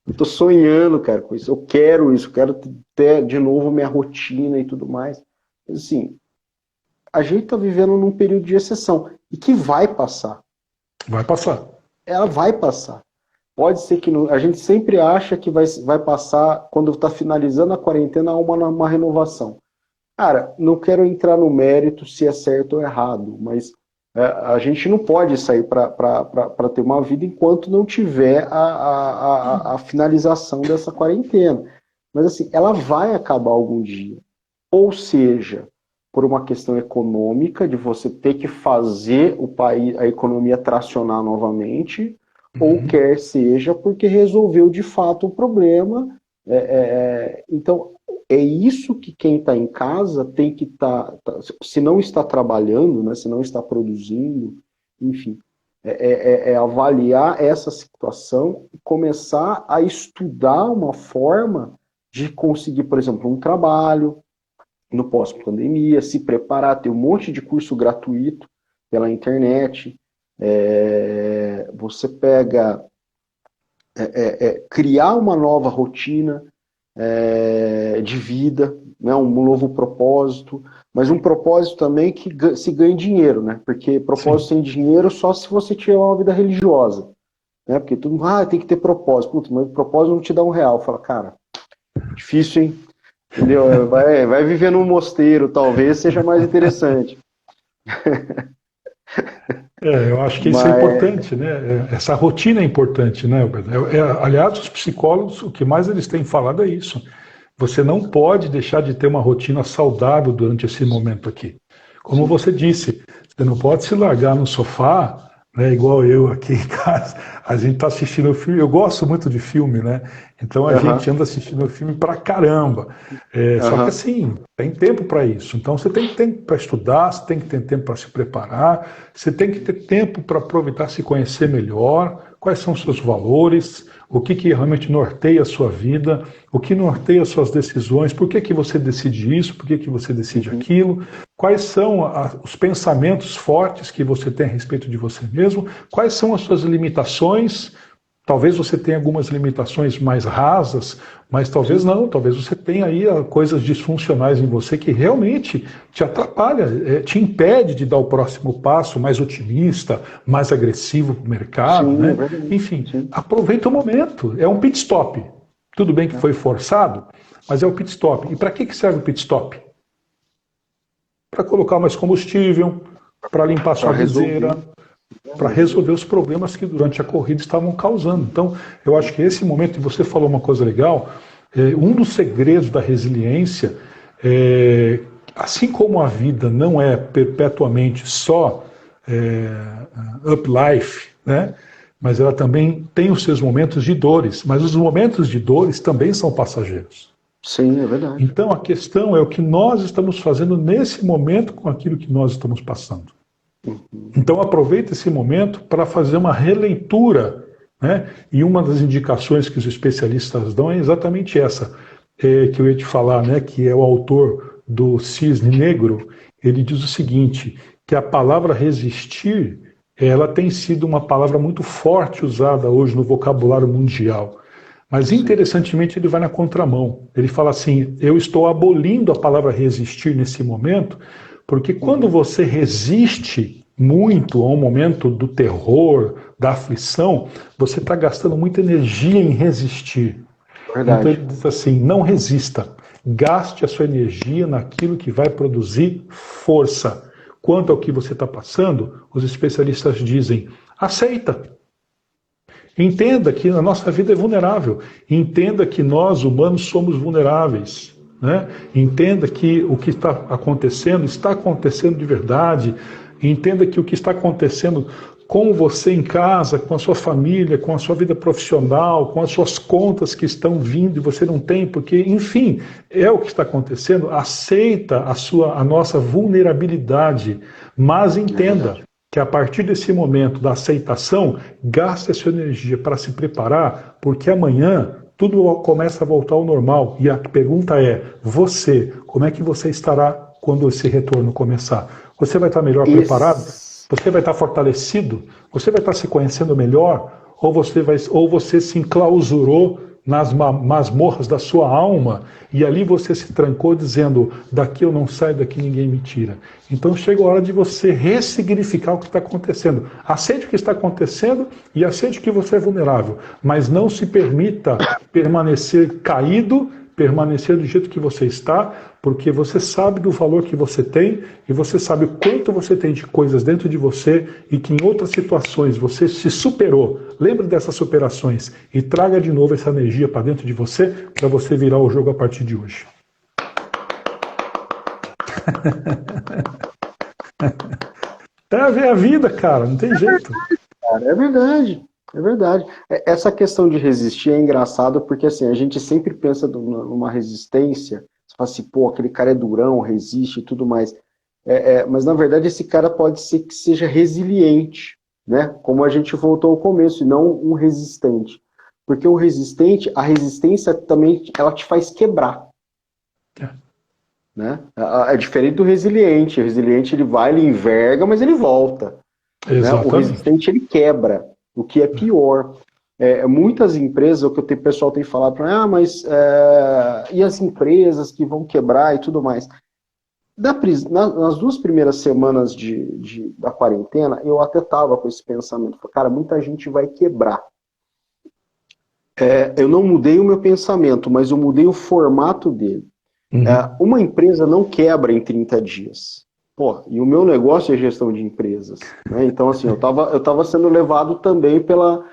Eu tô sonhando, cara, com isso. Eu quero isso, quero ter de novo minha rotina e tudo mais. Mas, assim, a gente tá vivendo num período de exceção e que vai passar. Vai passar. Ela vai passar. Pode ser que não, a gente sempre acha que vai passar, quando está finalizando a quarentena, há uma renovação. Cara, não quero entrar no mérito se é certo ou errado, mas a gente não pode sair para ter uma vida enquanto não tiver a finalização dessa quarentena. Mas assim, ela vai acabar algum dia. Ou seja, por uma questão econômica, de você ter que fazer a economia tracionar novamente, ou quer seja porque resolveu de fato o problema. Então, é isso que quem está em casa tem que estar, se não está trabalhando, né, se não está produzindo, enfim, avaliar essa situação e começar a estudar uma forma de conseguir, por exemplo, um trabalho no pós-pandemia, se preparar, ter um monte de curso gratuito pela internet. Você pega criar uma nova rotina de vida, né, um novo propósito, mas um propósito também que se ganhe dinheiro, né? Porque propósito sem dinheiro só se você tiver uma vida religiosa, né? Porque todo mundo, tem que ter propósito. Putz, mas o propósito não te dá R$1. Fala, cara, difícil, hein? Entendeu? Vai viver num mosteiro, talvez seja mais interessante. Eu acho que isso é importante, né? Essa rotina é importante, né, Alberto? Aliás, os psicólogos, o que mais eles têm falado é isso. Você não pode deixar de ter uma rotina saudável durante esse momento aqui. Como você disse, você não pode se largar no sofá, né, igual eu aqui em casa. A gente está assistindo filme, eu gosto muito de filme, né? Então a gente anda assistindo filme pra caramba. Só que assim, tem tempo para isso. Então você tem tempo para estudar, você tem que ter tempo para se preparar, você tem que ter tempo para aproveitar, se conhecer melhor, quais são os seus valores, o que realmente norteia a sua vida, o que norteia as suas decisões, por que você decide isso, por que você decide aquilo, quais são os pensamentos fortes que você tem a respeito de você mesmo, quais são as suas limitações. Talvez você tenha algumas limitações mais rasas, mas talvez não, talvez você tenha aí coisas disfuncionais em você que realmente te atrapalha, te impede de dar o próximo passo mais otimista, mais agressivo para o mercado, Sim, né? Enfim, aproveita o momento, é um pit stop. Tudo bem que foi forçado, mas é o pit stop. E para que serve o pit stop? Para colocar mais combustível, para limpar sua viseira, para resolver os problemas que durante a corrida estavam causando. Então, eu acho que esse momento, e você falou uma coisa legal, um dos segredos da resiliência assim como a vida não é perpetuamente só up life, né? Mas ela também tem os seus momentos de dores, mas os momentos de dores também são passageiros. Sim, é verdade. Então a questão é o que nós estamos fazendo nesse momento com aquilo que nós estamos passando. Então aproveita esse momento para fazer uma releitura, né? E uma das indicações que os especialistas dão é exatamente essa, que eu ia te falar, né? Que é o autor do Cisne Negro. Ele diz o seguinte, que a palavra resistir, ela tem sido uma palavra muito forte usada hoje no vocabulário mundial. Mas interessantemente ele vai na contramão. Ele fala assim, eu estou abolindo a palavra resistir nesse momento, porque quando você resiste muito a um momento do terror, da aflição, você está gastando muita energia em resistir. Verdade. Então ele diz assim, não resista, gaste a sua energia naquilo que vai produzir força. Quanto ao que você está passando, os especialistas dizem, aceita. Entenda que a nossa vida é vulnerável. Entenda que nós, humanos, somos vulneráveis. né? Entenda que o que está acontecendo de verdade. Entenda que o que está acontecendo com você em casa, com a sua família, com a sua vida profissional, com as suas contas que estão vindo e você não tem, porque, enfim, é o que está acontecendo. Aceita a nossa vulnerabilidade, mas entenda que a partir desse momento da aceitação, gaste a sua energia para se preparar, porque amanhã tudo começa a voltar ao normal. E a pergunta é, como é que você estará quando esse retorno começar? Você vai estar melhor preparado? Você vai estar fortalecido? Você vai estar se conhecendo melhor? Ou você se enclausurou nas masmorras da sua alma e ali você se trancou dizendo, daqui eu não saio, daqui ninguém me tira. Então chega a hora de você ressignificar o que está acontecendo. Aceite o que está acontecendo e aceite que você é vulnerável, mas não se permita permanecer caído, permanecer do jeito que você está, porque você sabe do valor que você tem e você sabe o quanto você tem de coisas dentro de você e que em outras situações você se superou. Lembre dessas superações e traga de novo essa energia para dentro de você para você virar o jogo a partir de hoje. É a vida, cara, não tem jeito. Cara, é verdade. É verdade. Essa questão de resistir é engraçado porque assim, a gente sempre pensa numa resistência, você fala assim, pô, aquele cara é durão, resiste e tudo mais. Mas na verdade esse cara pode ser que seja resiliente, né? Como a gente voltou ao começo, e não um resistente. Porque o resistente, a resistência também, ela te faz quebrar. Né? É diferente do resiliente. O resiliente ele vai, ele enverga, mas ele volta. Né? O resistente ele quebra. O que é pior. Muitas empresas, o que o pessoal tem falado para mim, e as empresas que vão quebrar e tudo mais. Nas 2 primeiras semanas da quarentena, eu até estava com esse pensamento. Cara, muita gente vai quebrar. Eu não mudei o meu pensamento, mas eu mudei o formato dele. Uhum. Uma empresa não quebra em 30 dias. Pô, e o meu negócio é gestão de empresas. Né? Então, assim, eu tava sendo levado também pela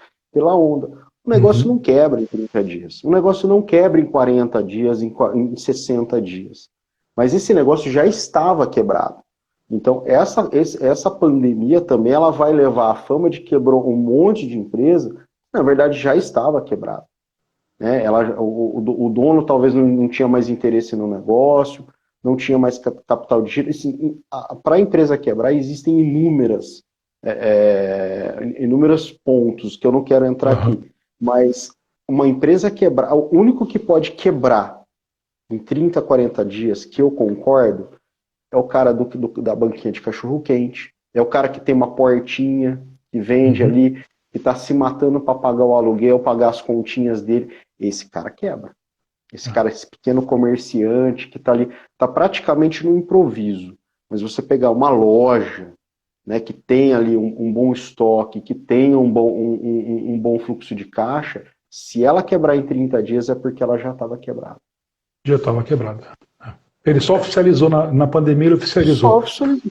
onda. O negócio não quebra em 30 dias. O negócio não quebra em 40 dias, em 60 dias. Mas esse negócio já estava quebrado. Então, essa pandemia também ela vai levar a fama de quebrou um monte de empresa, na verdade já estava quebrado. Né? O dono talvez não tinha mais interesse no negócio, não tinha mais capital de giro. Assim, para a empresa quebrar, existem inúmeros pontos que eu não quero entrar aqui. Mas uma empresa quebrar, o único que pode quebrar em 30, 40 dias, que eu concordo, é o cara da banquinha de cachorro-quente, é o cara que tem uma portinha, que vende ali, que está se matando para pagar o aluguel, pagar as continhas dele. Esse cara quebra. Esse pequeno comerciante que está ali, está praticamente no improviso. Mas você pegar uma loja, né, que tem ali um bom estoque, que tem um bom fluxo de caixa, se ela quebrar em 30 dias é porque ela já estava quebrada. Já estava quebrada. Ele só oficializou na pandemia, ele oficializou. Só oficializou.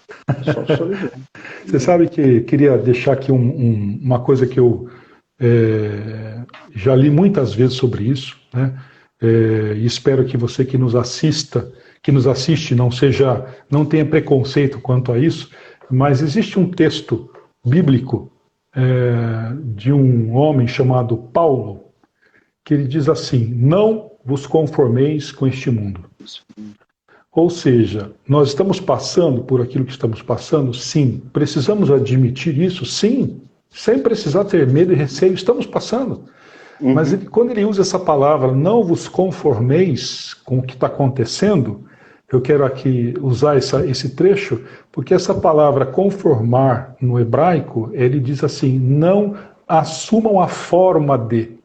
Você sabe que queria deixar aqui uma coisa que eu já li muitas vezes sobre isso, né? E espero que você que nos assiste, não tenha preconceito quanto a isso, mas existe um texto bíblico de um homem chamado Paulo, que ele diz assim: não vos conformeis com este mundo. Ou seja, nós estamos passando por aquilo que estamos passando? Sim. Precisamos admitir isso? Sim. Sem precisar ter medo e receio, estamos passando. Mas quando ele usa essa palavra, não vos conformeis com o que está acontecendo, eu quero aqui usar esse trecho, porque essa palavra conformar no hebraico, ele diz assim, não assumam a forma de.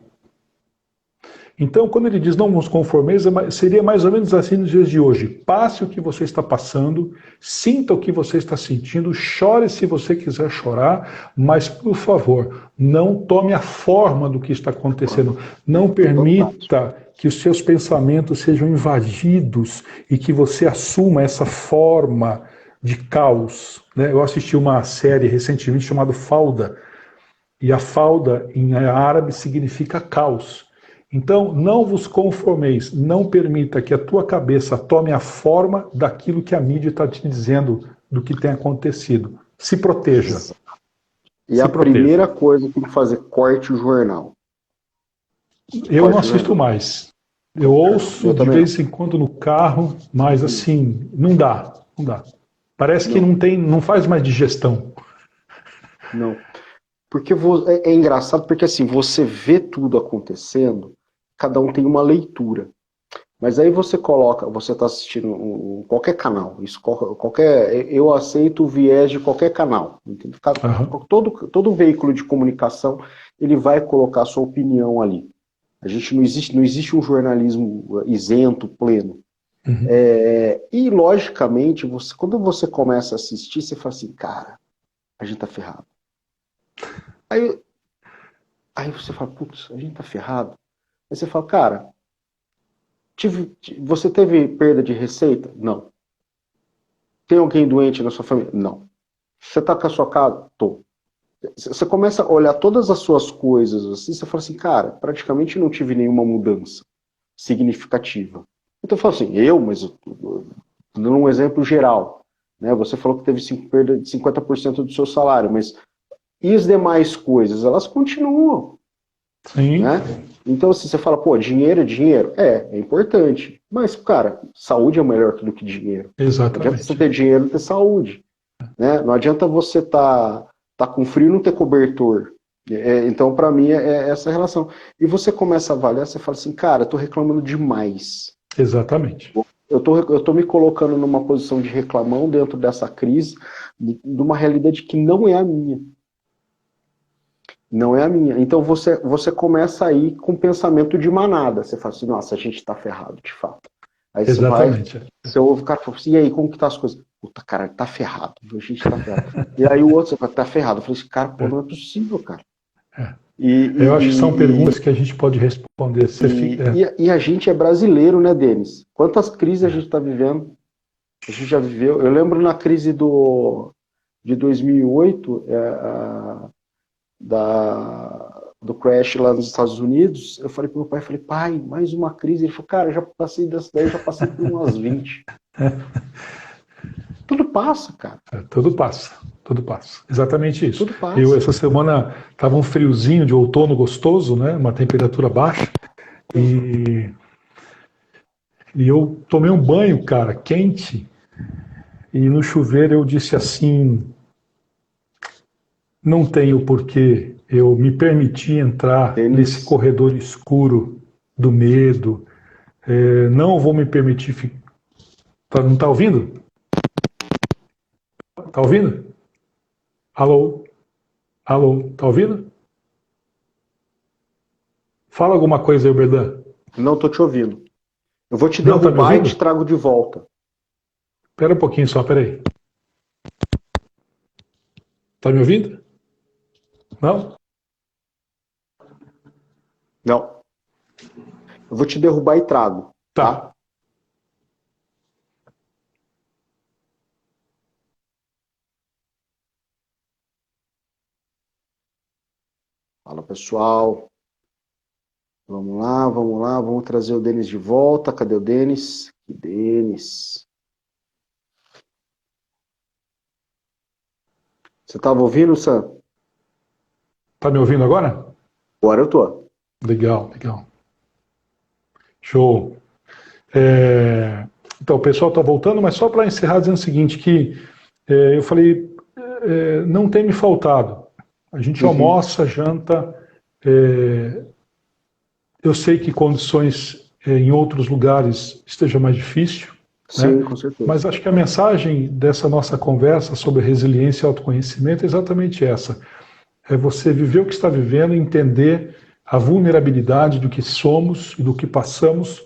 Então, quando ele diz não vos conformeis, seria mais ou menos assim nos dias de hoje. Passe o que você está passando, sinta o que você está sentindo, chore se você quiser chorar, mas, por favor, não tome a forma do que está acontecendo. Não permita que os seus pensamentos sejam invadidos e que você assuma essa forma de caos. Né? Eu assisti uma série recentemente chamada Fauda, e a Fauda em árabe significa caos. Então, não vos conformeis, não permita que a tua cabeça tome a forma daquilo que a mídia está te dizendo do que tem acontecido. Se proteja. E a primeira coisa que tem que fazer, corte o jornal. Eu não assisto mais. Eu ouço de vez em quando no carro, mas assim, não dá. Parece que não faz mais digestão. Não. Porque é engraçado porque assim, você vê tudo acontecendo, cada um tem uma leitura. Mas aí você está assistindo qualquer canal, eu aceito o viés de qualquer canal. Todo veículo de comunicação, ele vai colocar a sua opinião ali. Não existe um jornalismo isento, pleno. Uhum. E logicamente, quando você começa a assistir, você fala assim, cara, a gente tá ferrado. Aí você fala, putz, a gente tá ferrado. Aí você fala, cara, você teve perda de receita? Não. Tem alguém doente na sua família? Não. Você tá com a sua casa? Tô. Você começa a olhar todas as suas coisas, assim, você fala assim, cara, praticamente não tive nenhuma mudança significativa. Então eu falo assim, mas dando um exemplo geral, né? Você falou que teve perda de 50% do seu salário, mas e as demais coisas? Elas continuam. Sim. Né? Então, assim, você fala, pô, dinheiro é dinheiro? É importante. Mas, cara, saúde é melhor do que dinheiro. Exatamente. Não adianta você ter dinheiro e ter saúde. Né? Não adianta você tá com frio e não ter cobertor. Então, para mim, é essa relação. E você começa a avaliar, você fala assim, cara, eu tô reclamando demais. Exatamente. Eu tô me colocando numa posição de reclamão dentro dessa crise, de uma realidade que não é a minha. Não é a minha. Então você começa a ir com pensamento de manada. Você fala assim, nossa, a gente tá ferrado, de fato. Aí Exatamente. Você ouve o cara fala assim, e aí, como que tá as coisas? Puta, cara, tá ferrado. A gente tá ferrado. E aí o outro, você fala, tá ferrado. Eu falei assim, cara, pô, não é possível, cara. Eu acho que são perguntas que a gente pode responder. E a gente é brasileiro, né, Denis? Quantas crises a gente tá vivendo? A gente já viveu. Eu lembro na crise de 2008, do crash lá nos Estados Unidos, eu falei pro meu pai, pai, mais uma crise. Ele falou, cara, eu já passei dessa daí, já passei por umas 20. Tudo passa, cara. Tudo passa. Exatamente isso. Tudo passa. Essa semana, estava um friozinho de outono gostoso, né? Uma temperatura baixa. E eu tomei um banho, cara, quente. E no chuveiro eu disse assim, não tenho porquê eu me permitir entrar nesse corredor escuro do medo. Não vou me permitir... Não está ouvindo? Tá ouvindo? Alô? Tá ouvindo? Fala alguma coisa aí, Berdan. Não tô te ouvindo. Eu vou te derrubar e te trago de volta. Espera um pouquinho só, peraí. Tá me ouvindo? Não? Não. Eu vou te derrubar e trago. Tá? Fala, pessoal. Vamos lá. Vamos trazer o Denis de volta. Cadê o Denis? Denis. Você estava ouvindo, Sam? Tá me ouvindo agora? Agora eu tô. Legal. Show. Então, o pessoal está voltando, mas só para encerrar dizendo o seguinte, que eu falei, não tem me faltado. A gente almoça, janta. Eu sei que condições em outros lugares esteja mais difícil. Sim, né? Com certeza. Mas acho que a mensagem dessa nossa conversa sobre resiliência e autoconhecimento é exatamente essa. É você viver o que está vivendo, entender a vulnerabilidade do que somos e do que passamos,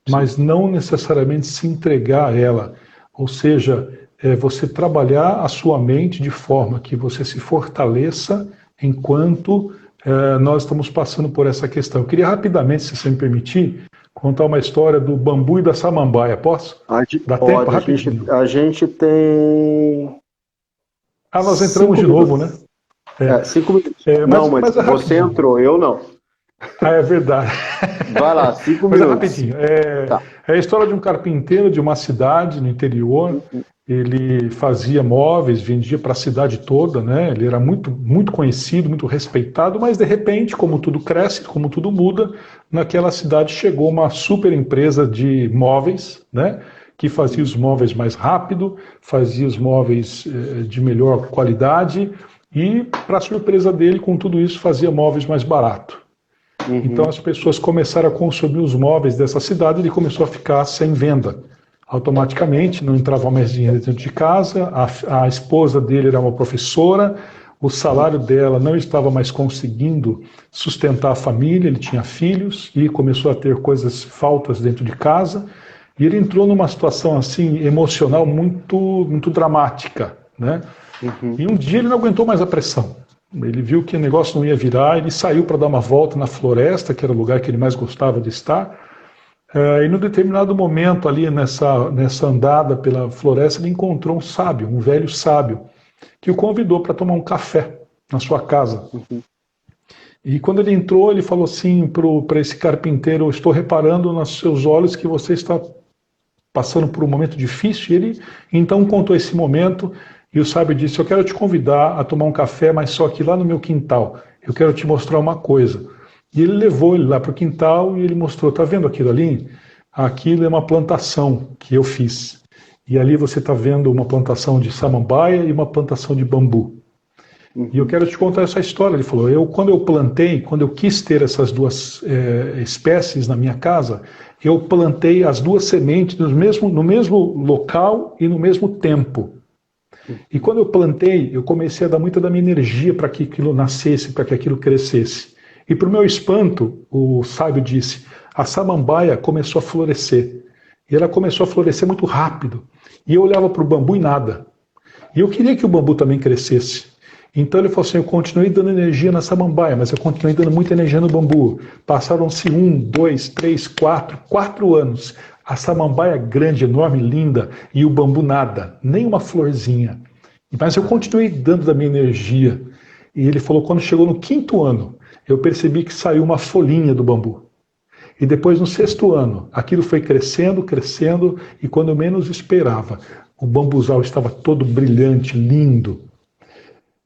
mas não necessariamente se entregar a ela. Ou seja, você trabalhar a sua mente de forma que você se fortaleça enquanto nós estamos passando por essa questão. Eu queria rapidamente, se você me permitir, contar uma história do bambu e da samambaia. Posso? Dá tempo? Rapidinho. A gente tem... nós entramos de novo, né? 5 minutos. Não, mas você entrou, eu não. Ah, é verdade. Vai lá, 5 Mas é minutos. rapidinho. É, Tá. é a história de um carpinteiro de uma cidade no interior. Ele fazia móveis, vendia para a cidade toda, né? Ele era muito, muito conhecido, muito respeitado, mas de repente, como tudo cresce, como tudo muda, naquela cidade chegou uma super empresa de móveis, né? Que fazia os móveis mais rápido, fazia os móveis de melhor qualidade e, para surpresa dele, com tudo isso, fazia móveis mais barato. Então as Uhum. pessoas começaram a consumir os móveis dessa cidade e ele começou a ficar sem venda. Automaticamente, não entrava mais dinheiro dentro de casa, a esposa dele era uma professora, o salário dela não estava mais conseguindo sustentar a família, ele tinha filhos e começou a ter coisas, faltas dentro de casa, e ele entrou numa situação assim emocional muito, muito dramática, né? E Uhum. um dia ele não aguentou mais a pressão. Ele viu que o negócio não ia virar, ele saiu para dar uma volta na floresta, que era o lugar que ele mais gostava de estar. E num determinado momento ali nessa andada pela floresta, ele encontrou um sábio, um velho sábio, que o convidou para tomar um café na sua casa. Uhum. E quando ele entrou, ele falou assim para esse carpinteiro: estou reparando nos seus olhos que você está passando por um momento difícil. E ele então contou esse momento e o sábio disse: eu quero te convidar a tomar um café, mas só que lá no meu quintal. Eu quero te mostrar uma coisa. E ele levou ele lá para o quintal e ele mostrou: está vendo aquilo ali? Aquilo é uma plantação que eu fiz. E ali você está vendo uma plantação de samambaia e uma plantação de bambu. E eu Uhum. quero te contar essa história. Ele falou: quando eu plantei, quando eu quis ter essas duas espécies na minha casa, eu plantei as duas sementes no mesmo local e no mesmo tempo. E quando eu plantei, eu comecei a dar muita da minha energia para que aquilo nascesse, para que aquilo crescesse. E para o meu espanto, o sábio disse: a samambaia começou a florescer. E ela começou a florescer muito rápido. E eu olhava para o bambu e nada. E eu queria que o bambu também crescesse. Então ele falou assim: eu continuei dando energia na samambaia, mas eu continuei dando muita energia no bambu. Passaram-se 4 anos. A samambaia grande, enorme, linda, e o bambu nada, nem uma florzinha. Mas eu continuei dando da minha energia. E ele falou: quando chegou no 5º ano, eu percebi que saiu uma folhinha do bambu. E depois, no 6º ano, aquilo foi crescendo, crescendo, e quando eu menos esperava, o bambuzal estava todo brilhante, lindo.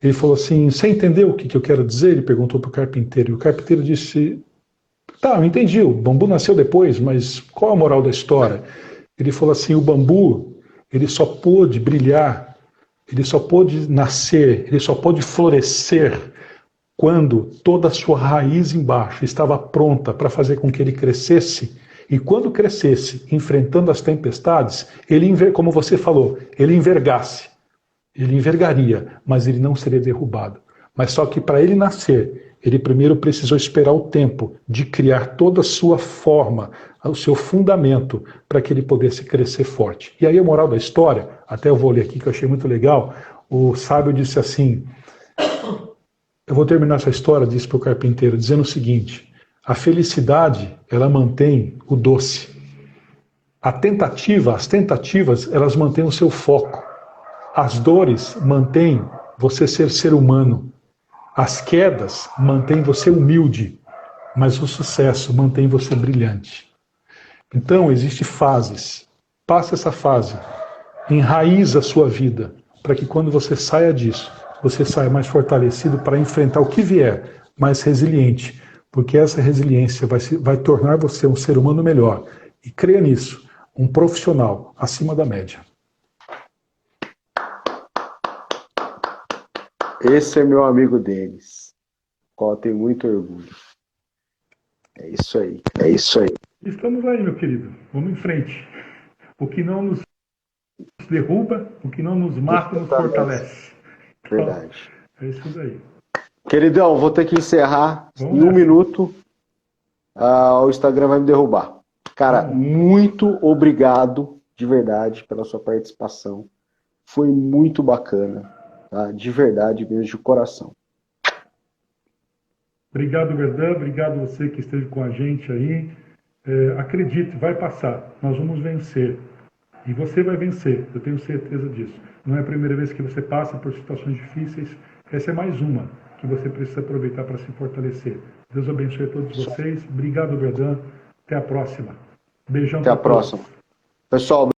Ele falou assim: você entendeu o que eu quero dizer? Ele perguntou para o carpinteiro. E o carpinteiro disse: tá, eu entendi, o bambu nasceu depois, mas qual a moral da história? Ele falou assim: o bambu, ele só pôde brilhar, ele só pôde nascer, ele só pôde florescer quando toda a sua raiz embaixo estava pronta para fazer com que ele crescesse. E quando crescesse, enfrentando as tempestades, ele, como você falou, ele envergasse. Ele envergaria, mas ele não seria derrubado. Mas só que para ele nascer, ele primeiro precisou esperar o tempo de criar toda a sua forma, o seu fundamento, para que ele pudesse crescer forte. E aí a moral da história, até eu vou ler aqui que eu achei muito legal, o sábio disse assim: eu vou terminar essa história, disse para o carpinteiro, dizendo o seguinte: a felicidade, ela mantém o doce. As tentativas, elas mantêm o seu foco. As dores mantêm você ser humano. As quedas mantêm você humilde. Mas o sucesso mantém você brilhante. Então, existem fases. Passa essa fase. Enraiza a sua vida. Para que quando você saia disso, você saia mais fortalecido para enfrentar o que vier, mais resiliente. Porque essa resiliência vai tornar você um ser humano melhor. E creia nisso, um profissional acima da média. Esse é meu amigo Denis, qual eu tenho muito orgulho. É isso aí. É isso aí. Estamos aí, meu querido. Vamos em frente. O que não nos derruba, o que não nos mata, nos fortalece. Então, Verdade. é isso daí. Queridão, vou ter que encerrar. Vamos Em um nessa. minuto, o Instagram vai me derrubar. Cara, Vamos. muito obrigado de verdade pela sua participação. Foi muito bacana, tá? De verdade mesmo, de coração. Obrigado, Verdão. Obrigado a você que esteve com a gente aí. Acredite, vai passar. Nós vamos vencer. E você vai vencer, eu tenho certeza disso. Não é a primeira vez que você passa por situações difíceis. Essa é mais uma que você precisa aproveitar para se fortalecer. Deus abençoe a todos vocês. Obrigado, Berdan. Até a próxima. Beijão. Até a próxima. Pessoal,